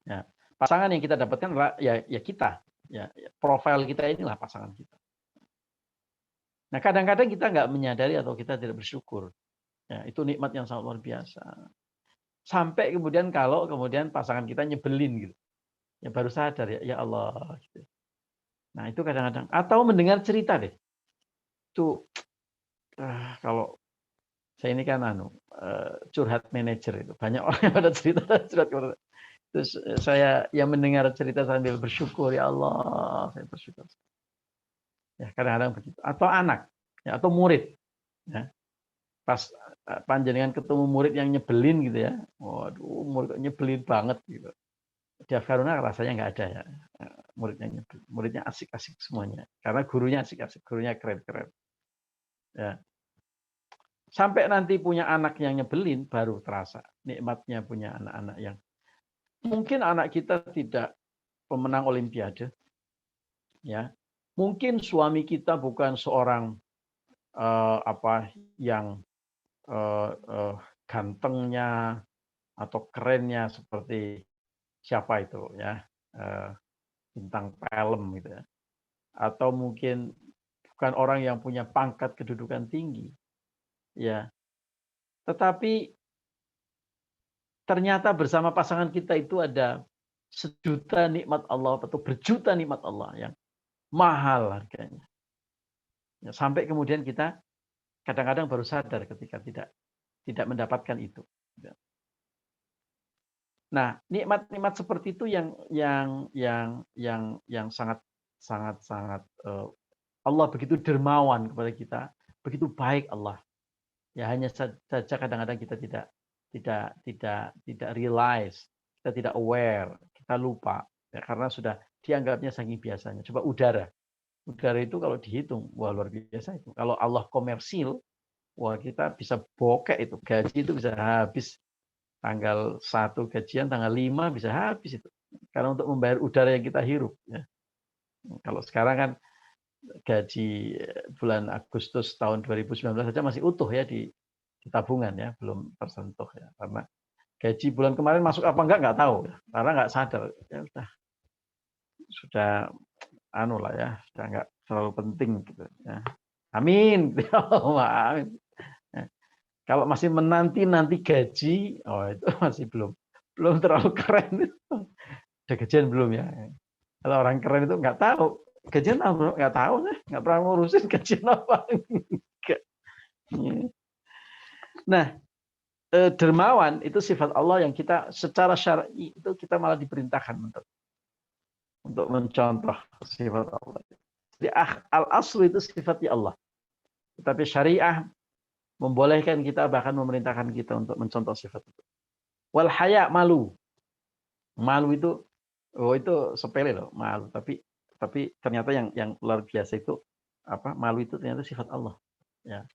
Ya. Pasangan yang kita dapatkan adalah ya kita. Ya, profil kita inilah pasangan kita. Nah, kadang-kadang kita nggak menyadari atau kita tidak bersyukur. Ya, itu nikmat yang sangat luar biasa. Sampai kemudian kalau kemudian pasangan kita nyebelin gitu. Ya baru sadar ya Allah gitu. Nah, itu kadang-kadang atau mendengar cerita deh. Itu kalau saya ini kan curhat manajer itu. Banyak orang yang pada cerita curhat. Terus saya yang mendengar cerita sambil bersyukur, ya Allah, saya bersyukur. Ya, kadang-kadang begitu. Atau anak, ya, atau murid. Ya. Pas panjenengan ketemu murid yang nyebelin gitu ya. Waduh, murid nyebelin banget gitu. Di Afkaruna rasanya nggak ada ya. Muridnya nyebelin. Muridnya asik-asik semuanya. Karena gurunya asik-asik, gurunya keren-keren. Ya. Sampai nanti punya anak yang nyebelin, baru terasa nikmatnya punya anak-anak yang mungkin anak kita tidak pemenang Olimpiade, ya. Mungkin suami kita bukan seorang yang gantengnya atau kerennya seperti siapa itu ya, bintang film gitu ya. Atau mungkin bukan orang yang punya pangkat kedudukan tinggi, ya. Tetapi ternyata bersama pasangan kita itu ada sejuta nikmat Allah atau berjuta nikmat Allah yang mahal harganya. Ya, sampai kemudian kita kadang-kadang baru sadar ketika tidak mendapatkan itu. Nah, nikmat-nikmat seperti itu yang sangat Allah begitu dermawan kepada kita, begitu baik Allah. Ya hanya saja kadang-kadang kita tidak realize, kita tidak aware, kita lupa ya, karena sudah dianggapnya saking biasanya. Coba udara itu kalau dihitung, wah luar biasa itu. Kalau Allah komersil, wah kita bisa bokek itu, gaji itu bisa habis. Tanggal 1 gajian, tanggal 5 bisa habis itu. Karena untuk membayar udara yang kita hirup. Ya. Kalau sekarang kan gaji bulan Agustus tahun 2019 saja masih utuh ya di tabungan ya, belum tersentuh ya. Karena gaji bulan kemarin masuk apa enggak tahu. Ya. Karena enggak sadar. Ya sudah anu lah ya, sudah enggak terlalu penting gitu ya. Amin. Amin. Kalau masih menanti gaji, oh itu masih belum terlalu keren. Udah gajian belum ya? Kalau orang keren itu nggak tahu gajian apa, nggak tahu deh, nggak pernah ngurusin gajian apa. Nah, dermawan itu sifat Allah yang kita secara syar'i itu kita malah diperintahkan untuk mencontoh sifat Allah. Jadi al-aslu itu sifatnya Allah. Tetapi syariah membolehkan kita, bahkan memerintahkan kita untuk mencontoh sifat itu. Wal haya, malu. Malu itu, itu sepele loh, malu. Tapi ternyata yang luar biasa itu apa? Malu itu ternyata sifat Allah. Ya.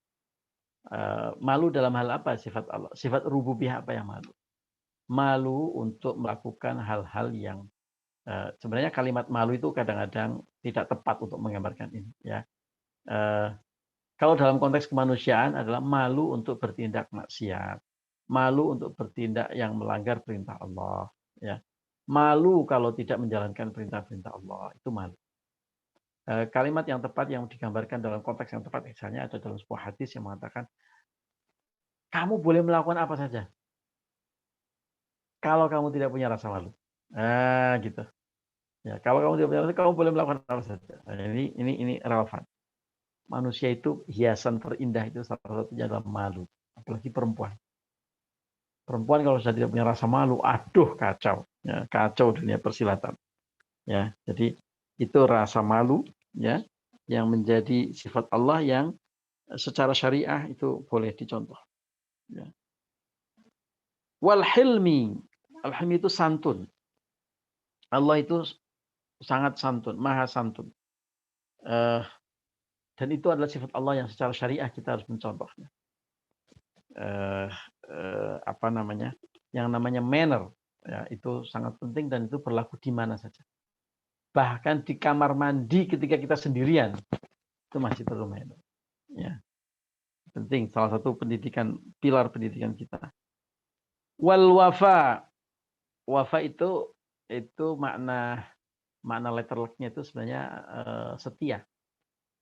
Malu dalam hal apa sifat Allah? Sifat rububiyah apa yang malu? Malu untuk melakukan hal-hal yang sebenarnya kalimat malu itu kadang-kadang tidak tepat untuk menggambarkan ini. Ya. Kalau dalam konteks kemanusiaan adalah malu untuk bertindak maksiat, malu untuk bertindak yang melanggar perintah Allah, ya. Malu kalau tidak menjalankan perintah-perintah Allah, itu malu. Kalimat yang tepat yang digambarkan dalam konteks yang tepat misalnya ada dalam sebuah hadis yang mengatakan kamu boleh melakukan apa saja kalau kamu tidak punya rasa malu. Gitu. Ya, kalau kamu tidak punya rasa, kamu boleh melakukan apa saja. Ini relevan. Manusia itu hiasan terindah itu salah satunya adalah malu, apalagi perempuan. Perempuan kalau sudah tidak punya rasa malu, aduh kacau, ya, kacau dunia persilatan. Ya, jadi itu rasa malu, ya, yang menjadi sifat Allah yang secara syariah itu boleh dicontoh. Ya. Wal hilmi, al-hilmi itu santun. Allah itu sangat santun, maha santun. Dan itu adalah sifat Allah yang secara syariah kita harus mencontohnya. Apa namanya? Yang namanya manner, ya, itu sangat penting dan itu berlaku di mana saja. Bahkan di kamar mandi ketika kita sendirian itu masih perlu manner. Ya. Penting, salah satu pendidikan, pilar pendidikan kita. Wal wafa. Wafa itu makna letterleknya itu sebenarnya setia.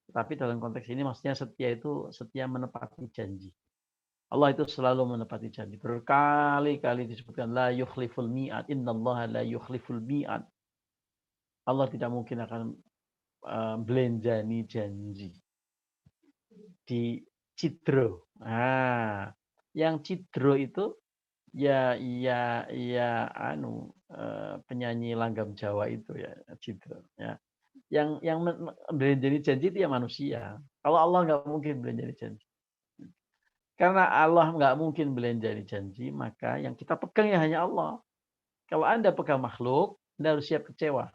Tapi dalam konteks ini maksudnya setia itu setia menepati janji. Allah itu selalu menepati janji. Berkali-kali disebutkan la yukhliful mi'ad, innallaha la yukhliful mi'ad. Allah tidak mungkin akan belenjani janji. Di cidro. Yang cidro itu ya penyanyi langgam Jawa itu ya cidro ya. Yang belenjani janji itu ya manusia. Kalau Allah nggak mungkin belenjani janji. Karena Allah nggak mungkin belenjani janji, maka yang kita pegang ya hanya Allah. Kalau Anda pegang makhluk, Anda harus siap kecewa.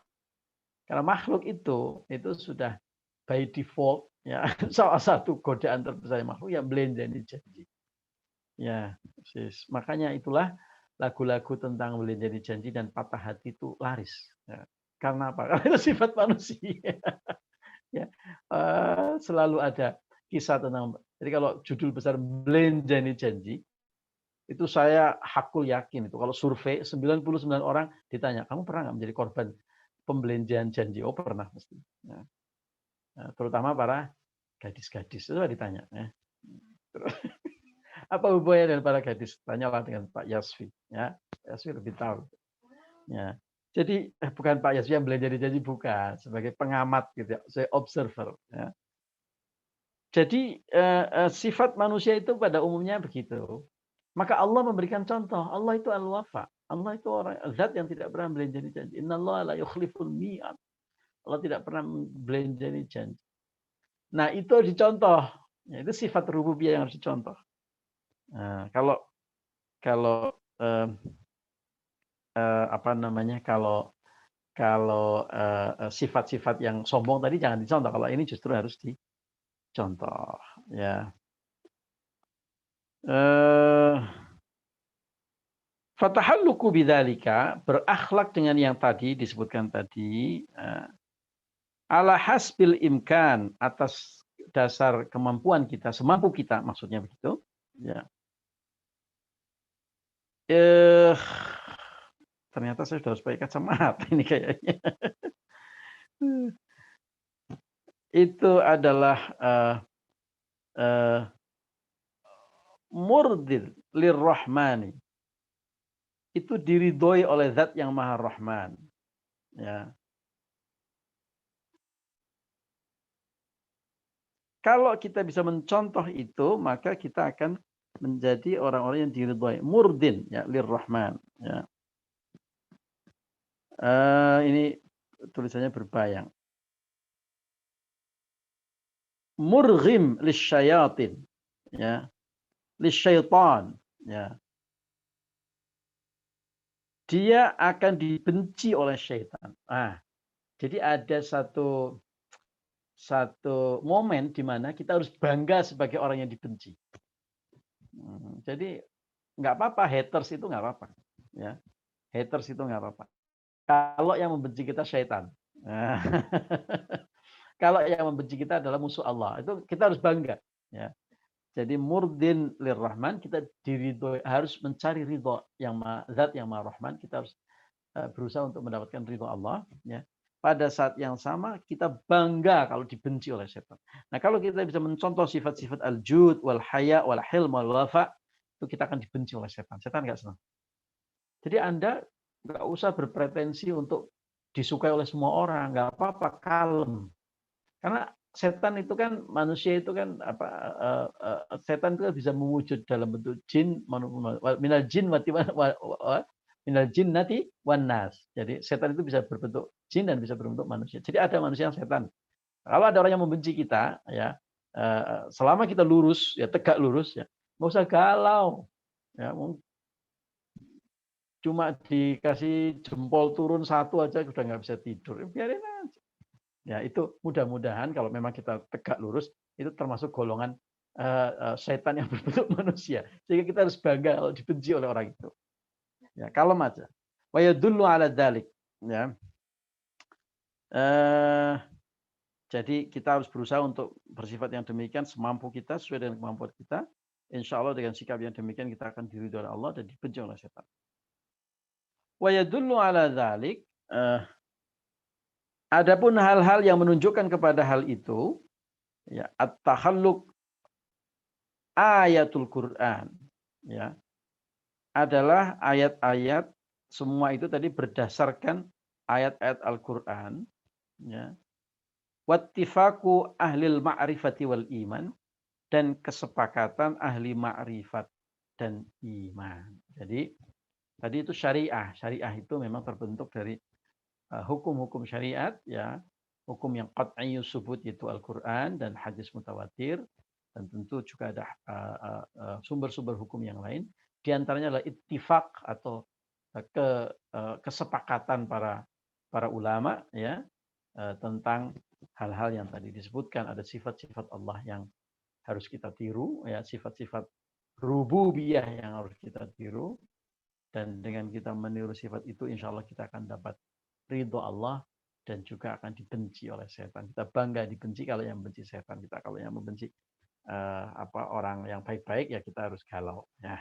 Karena makhluk itu sudah by default Ya, salah satu godaan terbesar makhluk yang belenjani janji. Ya, makanya itulah lagu-lagu tentang belenjani janji dan patah hati itu laris. Ya. Karena apa? Karena itu sifat manusia. Ya, selalu ada kisah tentang. Jadi kalau judul besar belenjani janji, itu saya hakul yakin itu kalau survei 99 orang ditanya, kamu pernah nggak menjadi korban pembelanjaan janji? Oh pernah mesti. Ya. Nah, terutama para gadis-gadis itu ditanya. Ya. Apa hubungannya dengan para gadis? Tanyalah dengan Pak Yasfi. Ya, Yasfi lebih tahu. Ya. Jadi bukan Pak Yasfi yang belanjani janji, bukan, sebagai pengamat gitu, saya observer. Ya. Jadi sifat manusia itu pada umumnya begitu. Maka Allah memberikan contoh. Allah itu al-wafa. Allah itu orang zat yang tidak pernah belanjani janji. Innallaha la yukhliful mi'ad. Allah tidak pernah belanjani janji. Nah, itu dicontoh. Ya, itu sifat rububiyah yang harus dicontoh. Nah, kalau apa namanya? Kalau sifat-sifat yang sombong tadi jangan dicontoh. Kalau ini justru harus dicontoh. Ya. Fatahalluku bidzalika, berakhlak dengan yang tadi disebutkan tadi, ala hasbil imkan, atas dasar kemampuan kita, semampu kita, maksudnya begitu. Ya. Ternyata saya sudah harus pakai kacamata ini kayaknya. Itu adalah murdil lirrahmani. Itu diridhoi oleh zat yang maha rahman. Ya. Kalau kita bisa mencontoh itu, maka kita akan menjadi orang-orang yang diridhoi. Murdin, ya, lirrahman. Ya. Ini tulisannya berbayang. Murghim lisyayatin, ya, lisyaitan, ya. Dia akan dibenci oleh syaitan. Jadi ada satu momen di mana kita harus bangga sebagai orang yang dibenci. Jadi nggak apa-apa, haters itu nggak apa-apa, ya. Haters itu nggak apa-apa. Kalau yang membenci kita syaitan. Kalau yang membenci kita adalah musuh Allah, itu kita harus bangga. Ya. Jadi murdin lirrahman, kita harus mencari ridho yang zat yang maha rahman. Kita harus berusaha untuk mendapatkan ridho Allah. Ya. Pada saat yang sama kita bangga kalau dibenci oleh setan. Nah kalau kita bisa mencontoh sifat-sifat al-jud, wal haya, wal hilm, wal wafa, itu kita akan dibenci oleh setan. Setan nggak senang. Jadi Anda nggak usah berpretensi untuk disukai oleh semua orang, nggak apa-apa, kalem. Karena setan itu kan, manusia itu kan setan itu bisa mewujud dalam bentuk jin, minal jin minal jinnati wan nas. Jadi setan itu bisa berbentuk jin dan bisa berbentuk manusia. Jadi ada manusia yang setan. Kalau ada orang yang membenci kita, ya selama kita lurus, ya tegak lurus, ya nggak usah galau. Ya, cuma dikasih jempol turun satu aja sudah nggak bisa tidur, biarin aja. Ya itu mudah-mudahan kalau memang kita tegak lurus itu termasuk golongan setan yang berbentuk manusia, sehingga kita harus bangga kalau dibenci oleh orang itu. Ya kalem aja. Wa yadullu ala dzalik. Ya. Jadi kita harus berusaha untuk bersifat yang demikian semampu kita sesuai dengan kemampuan kita. Insya Allah dengan sikap yang demikian kita akan diridhoi oleh Allah dan dibenci oleh setan. Wa yadullu ala dzalik. Adapun hal-hal yang menunjukkan kepada hal itu, ya, at-takhalluq ayatul Quran, ya, adalah ayat-ayat, semua itu tadi berdasarkan ayat-ayat Al-Quran, ya, wattifaqu ahlil ma'rifati wal iman, dan kesepakatan ahli ma'rifat dan iman. Jadi tadi itu syariah itu memang terbentuk dari hukum-hukum syariat, ya, hukum yang qat'iyyus subut itu Al-Quran dan hadis mutawatir, dan tentu juga ada sumber-sumber hukum yang lain. Di antaranya adalah ittifaq atau kesepakatan para ulama, ya, tentang hal-hal yang tadi disebutkan. Ada sifat-sifat Allah yang harus kita tiru, ya, sifat-sifat rububiyah yang harus kita tiru, dan dengan kita meniru sifat itu, insya Allah kita akan dapat ridho Allah dan juga akan dibenci oleh setan. Kita bangga dibenci kalau yang benci setan kita, kalau yang membenci orang yang baik-baik ya kita harus galau. Ya.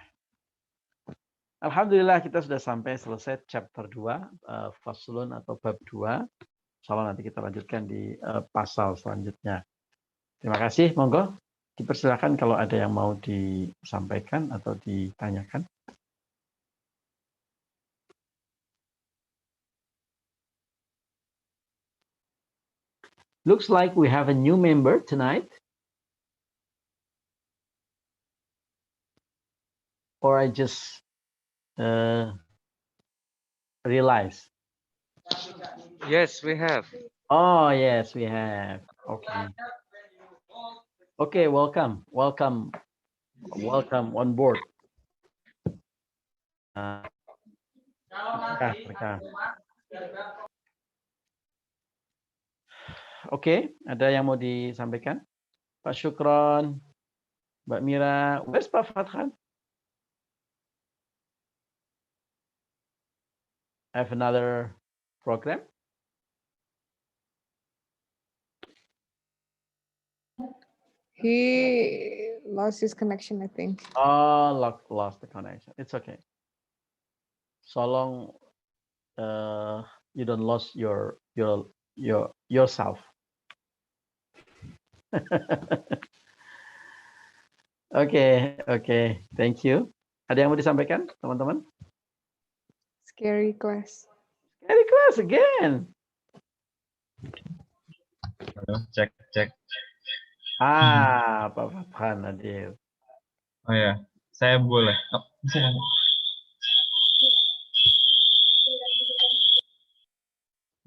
Alhamdulillah kita sudah sampai selesai chapter 2, faslun atau bab 2. Insyaallah nanti kita lanjutkan di pasal selanjutnya. Terima kasih, monggo dipersilakan kalau ada yang mau disampaikan atau ditanyakan. Looks like we have a new member tonight. Or I just realized. Yes, we have. Oh, yes, we have. Okay. Okay, welcome on board. Oke, ada yang mau disampaikan? Pak Syukron, Mbak Mira, where's Pak Fathan? I have another program. He lost his connection, I think. Oh, lost the connection. It's okay. So long you don't lose yourself. Oke. Thank you. Ada yang mau disampaikan, teman-teman? Scary class. Scary class again. Cek. Pak Fathan hadir. Oh ya, saya boleh.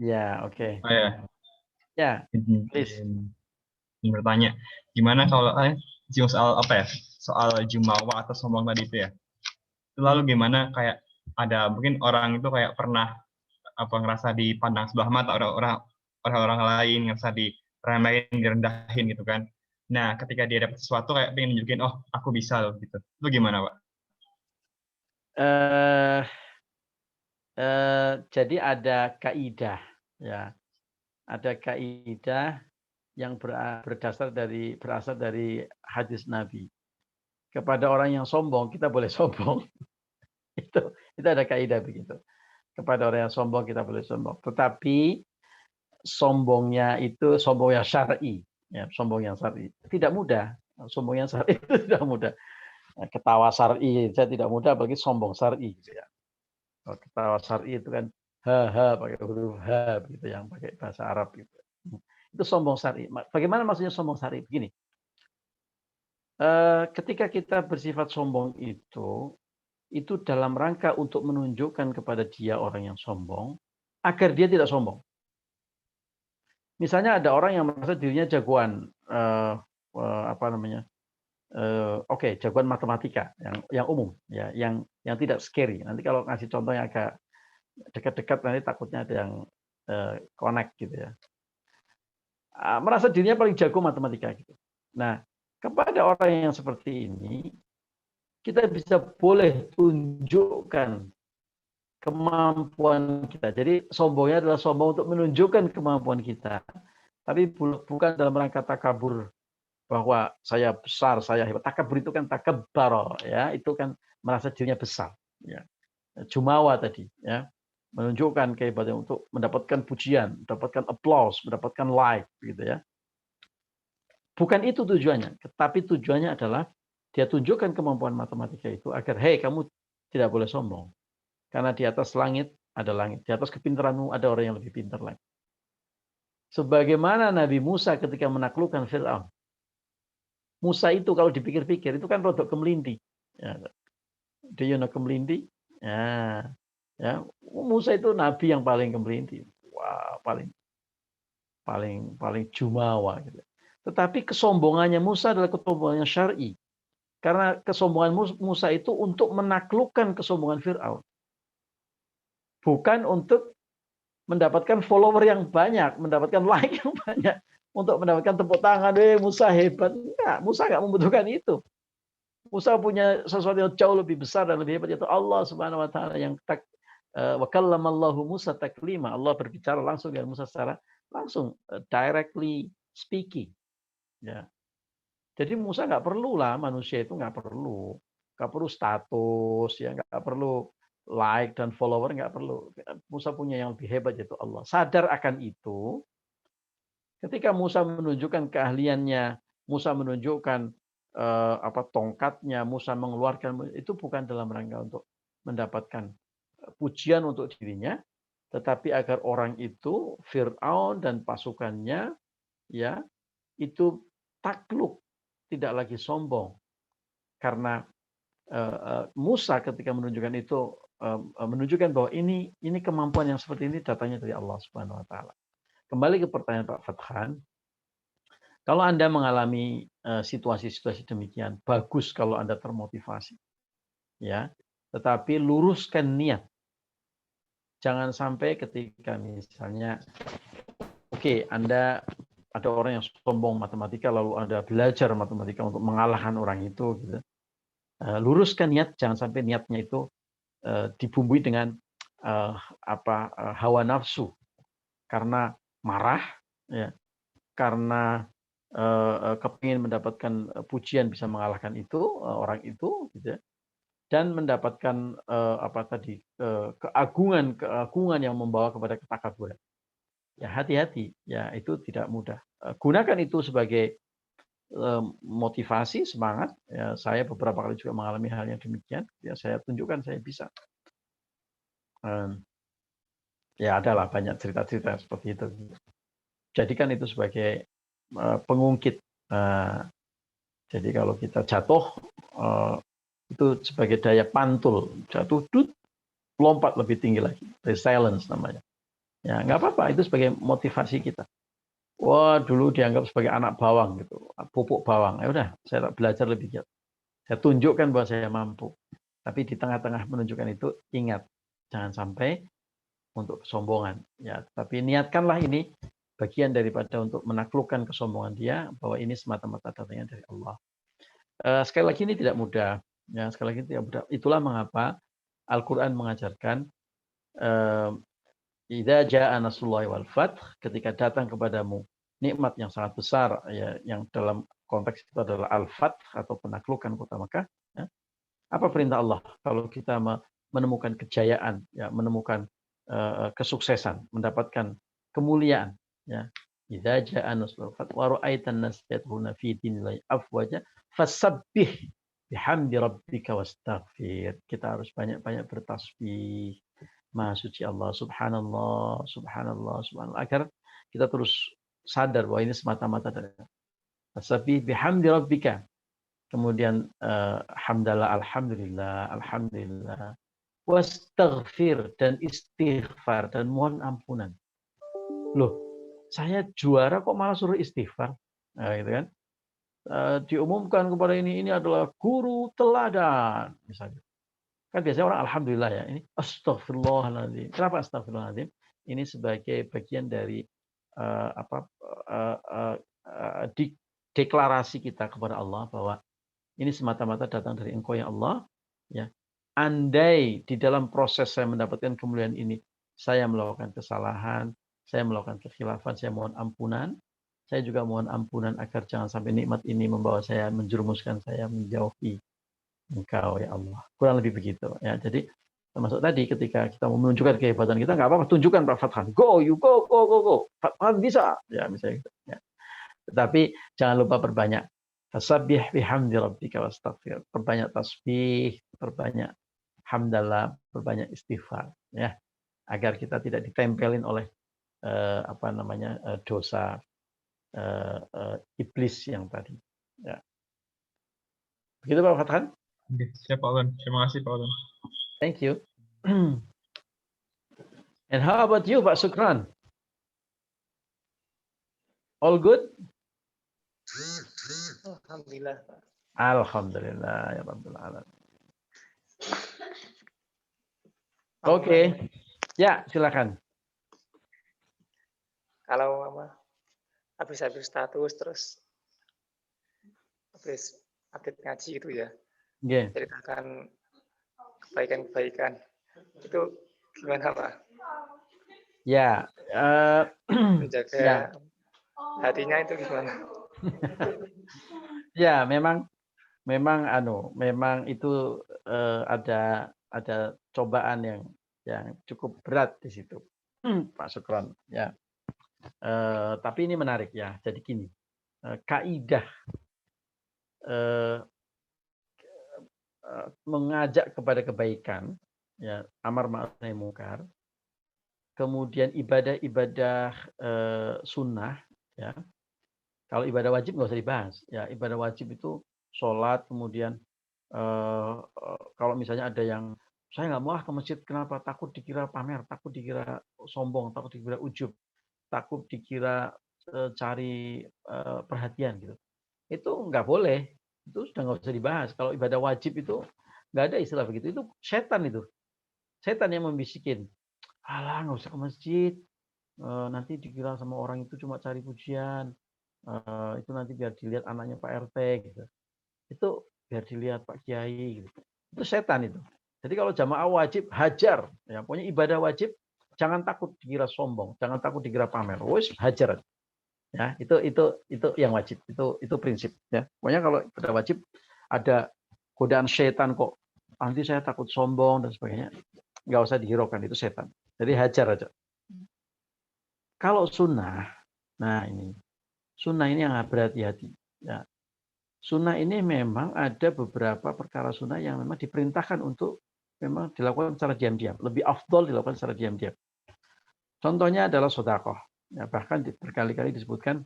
Ya, oke. Oh ya. Ya, please. Bertanya, gimana kalau soal apa ya? Soal jumawa atau sombong tadi itu ya. Lalu gimana kayak ada mungkin orang itu kayak pernah ngerasa dipandang sebelah mata orang lain, ngerasa diremehin, direndahin gitu kan. Nah, ketika dia dapat sesuatu kayak pengen nunjukin, oh aku bisa loh gitu. Itu gimana, Pak? Jadi ada kaidah, ya. Ada kaidah yang berasal dari hadis Nabi. Kepada orang yang sombong kita boleh sombong. itu ada kaidah begitu. Kepada orang yang sombong kita boleh sombong. Tetapi sombongnya itu sombong yang syar'i, ya, sombong yang syar'i. Tidak mudah. Sombong yang syar'i itu tidak mudah. Ketawa syar'i saya tidak mudah, bagi sombong syar'i gitu ya. Kalau ketawa syar'i itu kan pakai huruf H begitu, yang pakai bahasa Arab gitu. Itu sombong syar'i. Bagaimana maksudnya sombong syar'i? Begini. Ketika kita bersifat sombong itu dalam rangka untuk menunjukkan kepada dia orang yang sombong agar dia tidak sombong. Misalnya ada orang yang merasa dirinya jagoan jagoan matematika yang umum, ya, yang tidak scary. Nanti kalau ngasih contoh yang agak dekat-dekat nanti takutnya ada yang connect gitu ya. Merasa dirinya paling jago matematika gitu. Nah, kepada orang yang seperti ini kita boleh tunjukkan kemampuan kita. Jadi sombongnya adalah sombong untuk menunjukkan kemampuan kita. Tapi bukan dalam rangka takabur bahwa saya besar, saya hebat. Takabur itu kan takabbar, ya, itu kan merasa dirinya besar, ya. Jumawa tadi, ya, menunjukkan kehebatan untuk mendapatkan pujian, mendapatkan applause, mendapatkan like, gitu ya. Bukan itu tujuannya, tetapi tujuannya adalah dia tunjukkan kemampuan matematika itu agar, hei, kamu tidak boleh sombong. Karena di atas langit ada langit, di atas kepintaranmu ada orang yang lebih pintar lagi. Sebagaimana Nabi Musa ketika menaklukkan Fir'aun. Musa itu kalau dipikir-pikir itu kan rodok kemelindi. Ya. Do you know kemelindi? Ya. Musa itu nabi yang paling kemelindi. Wah, paling jumawa gitu. Tetapi kesombongannya Musa adalah kesombongan syar'i. Karena kesombongan Musa itu untuk menaklukkan kesombongan Fir'aun. Bukan untuk mendapatkan follower yang banyak, mendapatkan like yang banyak, untuk mendapatkan tepuk tangan, Musa hebat. Enggak, Musa enggak membutuhkan itu. Musa punya sesuatu yang jauh lebih besar dan lebih hebat, yaitu Allah Subhanahu wa taala yang wa kallamallahu Musa taklima. Allah berbicara langsung dengan Musa secara langsung, directly speaking. Ya. Jadi Musa nggak perlu lah, manusia itu nggak perlu status, ya nggak perlu like dan follower, nggak perlu. Musa punya yang lebih hebat, yaitu Allah. Sadar akan itu, ketika Musa menunjukkan keahliannya, Musa menunjukkan tongkatnya, Musa mengeluarkan, itu bukan dalam rangka untuk mendapatkan pujian untuk dirinya, tetapi agar orang itu, Fir'aun dan pasukannya, ya, itu takluk, tidak lagi sombong. Karena Musa ketika menunjukkan itu, menunjukkan bahwa ini kemampuan yang seperti ini datangnya dari Allah Subhanahu wa taala. Kembali ke pertanyaan Pak Fathan, kalau Anda mengalami situasi-situasi demikian, bagus kalau Anda termotivasi. Ya, tetapi luruskan niat. Jangan sampai ketika misalnya Anda ada orang yang sombong matematika, lalu Anda belajar matematika untuk mengalahkan orang itu, gitu. Luruskan niat, jangan sampai niatnya itu dibumbui dengan hawa nafsu, karena marah, ya, karena kepingin mendapatkan pujian bisa mengalahkan itu orang itu, gitu, dan mendapatkan keagungan yang membawa kepada ketakaburan. Ya, hati-hati, ya, itu tidak mudah. Gunakan itu sebagai motivasi, semangat. Ya, saya beberapa kali juga mengalami hal yang demikian. Ya, saya tunjukkan saya bisa. Ya, adalah banyak cerita-cerita seperti itu. Jadikan itu sebagai pengungkit. Jadi kalau kita jatuh, itu sebagai daya pantul. Jatuh, lompat lebih tinggi lagi. Resilience namanya. Ya, nggak apa-apa, itu sebagai motivasi kita. Wah, dulu dianggap sebagai anak bawang gitu, pupuk bawang. Ya udah, saya belajar lebih giat. Saya tunjukkan bahwa saya mampu. Tapi di tengah-tengah menunjukkan itu, ingat, jangan sampai untuk kesombongan. Ya, tapi niatkanlah ini bagian daripada untuk menaklukkan kesombongan dia, bahwa ini semata-mata datangnya dari Allah. Sekali lagi ini tidak mudah. Ya, sekali lagi tidak mudah. Itulah mengapa Al-Quran mengajarkan idza jaa nasrullahi wal fath, ketika datang kepadamu nikmat yang sangat besar, ya, yang dalam konteks itu adalah al-fath atau penaklukan kota Makkah, ya. Apa perintah Allah kalau kita menemukan kejayaan, ya, menemukan kesuksesan, mendapatkan kemuliaan, ya. Idza jaa nasrullahi wal fath wa ra'aitan nas yadkhuluna fi dinillahi afwaja fasabbih bihamdi rabbika wastaghfir. Kita harus banyak-banyak bertasbih. Maha suci Allah, subhanallah, subhanallah, subhanallah, agar kita terus sadar bahwa ini semata-mata dari Fasabbih bihamdi rabbika. Kemudian hamdalah, alhamdulillah, alhamdulillah. Wastaghfir, dan istighfar, dan mohon ampunan. Loh, saya juara kok malah suruh istighfar? Nah, gitu kan? Diumumkan kepada ini adalah guru teladan, misalnya. Kan biasanya orang alhamdulillah, ya, ini astagfirullahaladzim. Kenapa astagfirullahaladzim? Ini sebagai bagian dari deklarasi kita kepada Allah bahwa ini semata-mata datang dari Engkau ya Allah. Ya, andai di dalam proses saya mendapatkan kemuliaan ini saya melakukan kesalahan, saya melakukan kekhilafan, saya mohon ampunan. Saya juga mohon ampunan agar jangan sampai nikmat ini membawa saya, menjerumuskan saya menjauhi Engkau ya Allah. Kurang lebih begitu, ya. Jadi termasuk tadi ketika kita mau menunjukkan kehebatan kita, nggak apa-apa, tunjukkan Pak Fathan. Go, you go. Fathan bisa, ya, misalnya gitu, ya. Tetapi jangan lupa perbanyak fasabbih bihamdi rabbika wastaghfir. Perbanyak tasbih, perbanyak hamdalah, perbanyak istighfar, ya. Agar kita tidak ditempelin oleh dosa iblis yang tadi, ya. Begitu Pak Fathan? Oke, siap Pak Ulun. Terima kasih Pak Ulun. Thank you. And how about you, Pak Sukran? All good? Alhamdulillah. Alhamdulillah ya Rabbal alamin. Oke. Ya, silakan. Kalau habis status terus habis update ngaji gitu ya, Nggih. ceritakan kebaikan-kebaikan. Itu gimana Pak? Ya, Menjaga ya, hatinya itu gimana? ya, memang itu ada cobaan yang cukup berat di situ, Pak Sukron. Ya, tapi ini menarik ya. Jadi gini, kaidah mengajak kepada kebaikan, ya, amar ma'ruf nahi munkar, kemudian ibadah-ibadah sunnah, ya. Kalau ibadah wajib nggak usah dibahas, ya. Ibadah wajib itu sholat, kemudian kalau misalnya ada yang saya nggak mau ke masjid, kenapa? Takut dikira pamer, takut dikira sombong, takut dikira ujub, takut dikira cari perhatian gitu. Itu nggak boleh, itu sudah nggak usah dibahas. Kalau ibadah wajib itu nggak ada istilah begitu, itu setan itu. Setan yang membisikin, alah nggak usah ke masjid, nanti dikira sama orang itu cuma cari pujian, itu nanti biar dilihat anaknya Pak RT gitu. Itu biar dilihat Pak Kiai gitu. Itu setan itu. Jadi kalau jamaah wajib hajar, ya pokoknya ibadah wajib jangan takut dikira sombong, jangan takut dikira pamer. Wes hajar. Ya, itu yang wajib. Itu prinsip ya. Pokoknya kalau ibadah wajib ada godaan setan kok. Nanti saya takut sombong dan sebagainya. Nggak usah dihiraukan, itu setan. Jadi hajar aja. Kalau sunnah, nah ini. Sunnah ini yang berhati-hati. Ya. Sunnah ini memang ada beberapa perkara sunnah yang memang diperintahkan untuk memang dilakukan secara diam-diam. Lebih afdol dilakukan secara diam-diam. Contohnya adalah sedekah. Ya, bahkan berkali-kali disebutkan,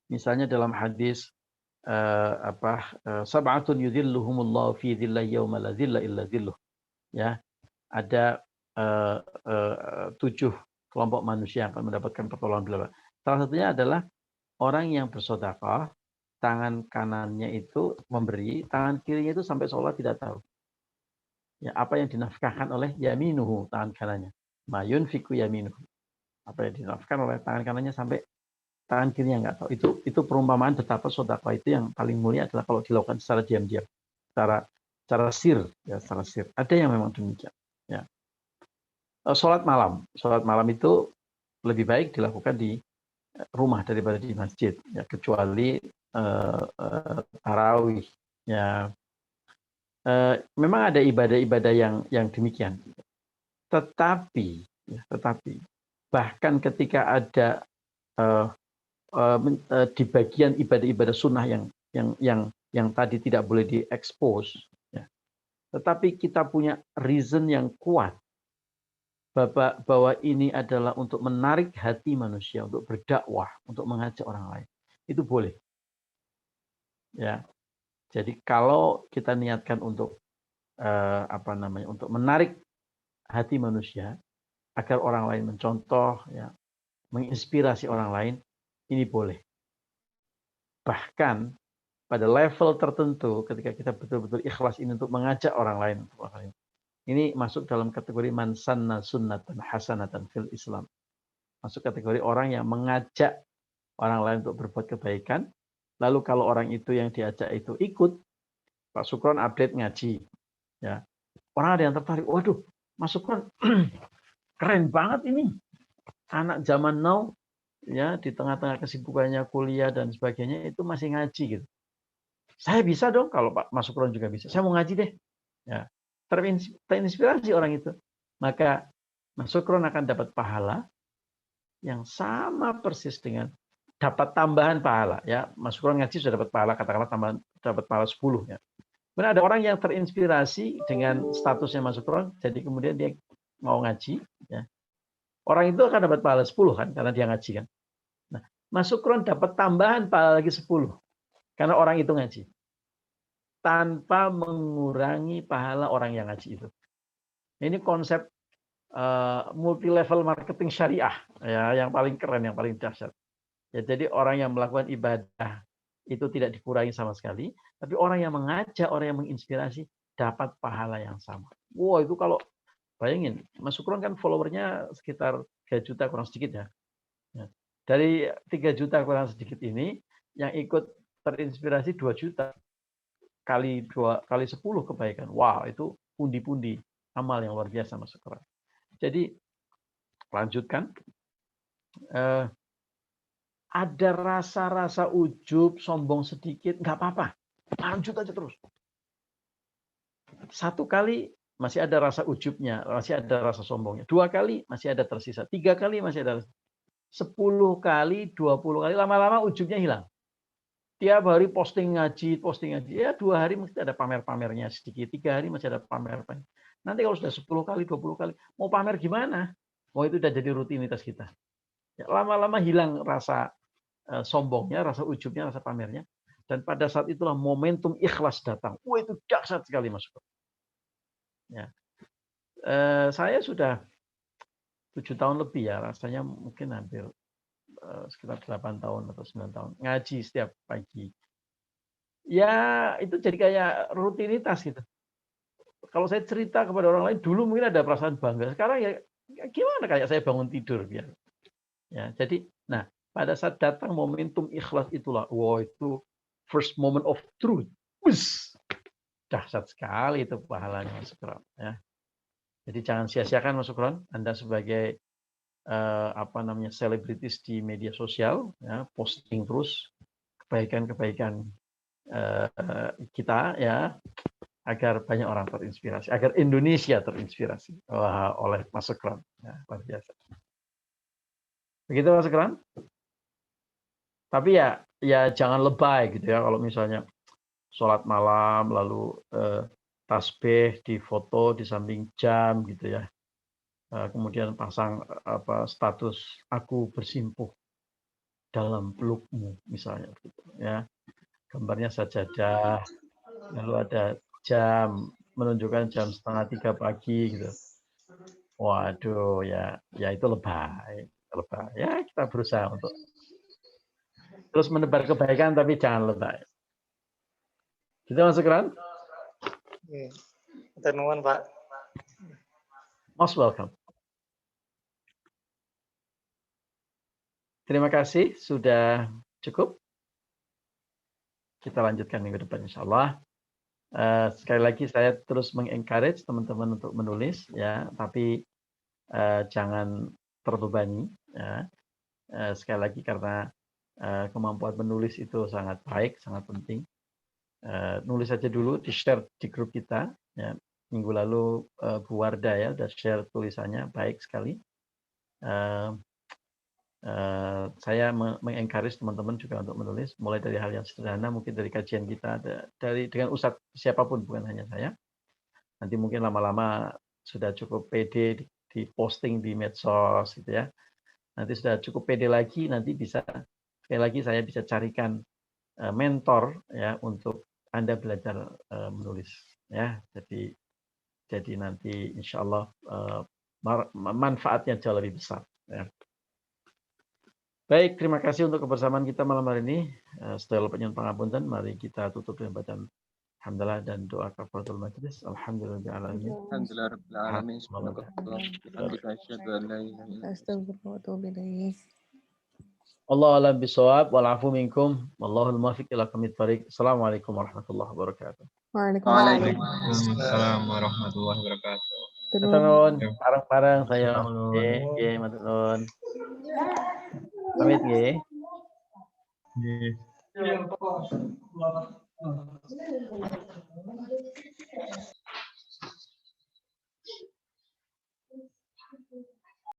misalnya dalam hadis sab'atun yudhilluhumullahu fi dhillihi yauma la dhilla illa dhilluh. Ya, ada 7 kelompok manusia yang akan mendapatkan pertolongan beliau. Salah satunya adalah orang yang bersedekah, tangan kanannya itu memberi, tangan kirinya itu sampai seolah tidak tahu. Ya, apa yang dinafkahkan oleh yaminuhu, tangan kanannya. Mayun fiku yaminuhu. Apa yang dinafkahkan oleh tangan kanannya sampai tangan kirinya nggak tahu. Itu perumpamaan betapa sedekah itu yang paling mulia adalah kalau dilakukan secara diam-diam, secara sir, ya, secara sir. Ada yang memang demikian. Ya. Sholat malam itu lebih baik dilakukan di rumah daripada di masjid, ya, kecuali tarawih. Ya, memang ada ibadah-ibadah yang demikian. Tetapi bahkan ketika ada di bagian ibadah-ibadah sunnah yang tadi tidak boleh diekspos, ya, tetapi kita punya reason yang kuat bahwa ini adalah untuk menarik hati manusia, untuk berdakwah, untuk mengajak orang lain, itu boleh. Ya, jadi kalau kita niatkan untuk untuk menarik hati manusia agar orang lain mencontoh, ya, menginspirasi orang lain, ini boleh. Bahkan pada level tertentu, ketika kita betul-betul ikhlas ini untuk mengajak orang lain, ini masuk dalam kategori man sanna sunnatan hasanatan fil Islam. Masuk kategori orang yang mengajak orang lain untuk berbuat kebaikan. Lalu kalau orang itu yang diajak itu ikut, Pak Sukron update ngaji, ya, orang ada yang tertarik. Waduh, Mas Sukron keren banget ini, anak zaman now, ya, di tengah-tengah kesibukannya kuliah dan sebagainya itu masih ngaji gitu. Saya bisa dong kalau Pak Mas Sukron juga bisa. Saya mau ngaji deh. Ya, terinspirasi orang itu. Maka Mas Sukron akan dapat pahala yang sama persis dengan dapat tambahan pahala, ya. Mas Sukron ngaji sudah dapat pahala, katakanlah tambahan, dapat pahala 10, ya. Kemudian ada orang yang terinspirasi dengan statusnya Mas Sukron, jadi kemudian dia mau ngaji, ya. Orang itu akan dapat pahala 10 kan, karena dia ngaji kan. Nah, Mas Sukron dapat tambahan pahala lagi 10 karena orang itu ngaji, tanpa mengurangi pahala orang yang ngaji itu. Ini konsep multi level marketing syariah, ya, yang paling keren, yang paling dahsyat. Ya, jadi orang yang melakukan ibadah itu tidak dikurangi sama sekali, tapi orang yang mengajak, orang yang menginspirasi dapat pahala yang sama. Wow, itu kalau bayangin, Mas Sukron kan followernya sekitar 3 juta kurang sedikit, ya. Dari 3 juta kurang sedikit ini, yang ikut terinspirasi 2 juta. Kali 10 kebaikan. Wah, itu pundi-pundi amal yang luar biasa masuk Quran. Jadi, lanjutkan. Ada rasa-rasa ujub, sombong sedikit, nggak apa-apa. Lanjut aja terus. 1 kali masih ada rasa ujubnya, masih ada rasa sombongnya. 2 kali masih ada tersisa. 3 kali masih ada. 10 kali, 20 kali, lama-lama ujubnya hilang. Tiap hari posting ngaji. Ya 2 hari mesti ada pamer-pamernya sedikit. 3 hari masih ada pamer-pamer. Nanti kalau sudah 10 kali, 20 kali, mau pamer gimana? Oh, itu udah jadi rutinitas kita. Ya, lama-lama hilang rasa sombongnya, rasa ujubnya, rasa pamernya. Dan pada saat itulah momentum ikhlas datang. Wah, itu dahsyat sekali masuk. Ya. Saya sudah 7 tahun lebih ya, rasanya mungkin hampir sekitar 8 tahun atau 9 tahun. Ngaji setiap pagi. Ya, itu jadi kayak rutinitas gitu. Kalau saya cerita kepada orang lain, dulu mungkin ada perasaan bangga. Sekarang ya gimana kayak saya bangun tidur biar. Ya, jadi, nah, pada saat datang momentum ikhlas itulah, wow, itu first moment of truth. Bus, dahsyat sekali itu pahalanya masuk Quran. Ya. Jadi jangan sia-siakan masuk Quran. Anda sebagai selebritis di media sosial, ya, posting terus kebaikan-kebaikan kita, ya, agar banyak orang terinspirasi, agar Indonesia terinspirasi oleh masuk Quran. Ya, luar biasa. Begitu masuk Quran. Tapi ya jangan lebay gitu ya. Kalau misalnya sholat malam lalu tasbih di foto di samping jam gitu ya. Kemudian pasang status aku bersimpuh dalam pelukmu misalnya gitu ya. Gambarnya sajadah, lalu ada jam menunjukkan jam 2:30 pagi gitu. Waduh, ya itu lebay. Ya, kita berusaha untuk terus menebar kebaikan, tapi jangan lebay. Kita masuk Quran? Nuwun, Pak. Most welcome. Terima kasih, sudah cukup. Kita lanjutkan minggu depan insya Allah. Sekali lagi saya terus mengencourage teman-teman untuk menulis, ya, tapi jangan terbebani. Ya. Sekali lagi karena kemampuan menulis itu sangat baik, sangat penting. Nulis saja dulu, di-share di grup kita. Ya. Minggu lalu Bu Warda ya udah share tulisannya, baik sekali. Saya mengencourage teman-teman juga untuk menulis, mulai dari hal yang sederhana, mungkin dari kajian kita, dengan ustadz siapapun, bukan hanya saya. Nanti mungkin lama-lama sudah cukup pede di posting di medsos gitu ya. Nanti sudah cukup pede lagi, nanti bisa sekali lagi saya bisa carikan mentor ya untuk Anda belajar menulis ya. Jadi nanti insya Allah manfaatnya jauh lebih besar. Ya. Baik, terima kasih untuk kebersamaan kita malam hari ini. Setelah penyuhun pangapunten, mari kita tutup dengan bacaan hamdalah dan doa kafaratul majlis. Alhamdulillahirabbil Alhamdulillahirabbil alamin. Astagfirullah wa atubu ilaih. Allah alam bisawab wal afu minkum wallahul muwaffiq ila aqwamit thoriq. Assalamualaikum warahmatullahi wabarakatuh. Waalaikumsalam warahmatullahi wabarakatuh. Nuwun, bareng-bareng saya. Nggih, matur nuwun. Pamit nggih. Nggih.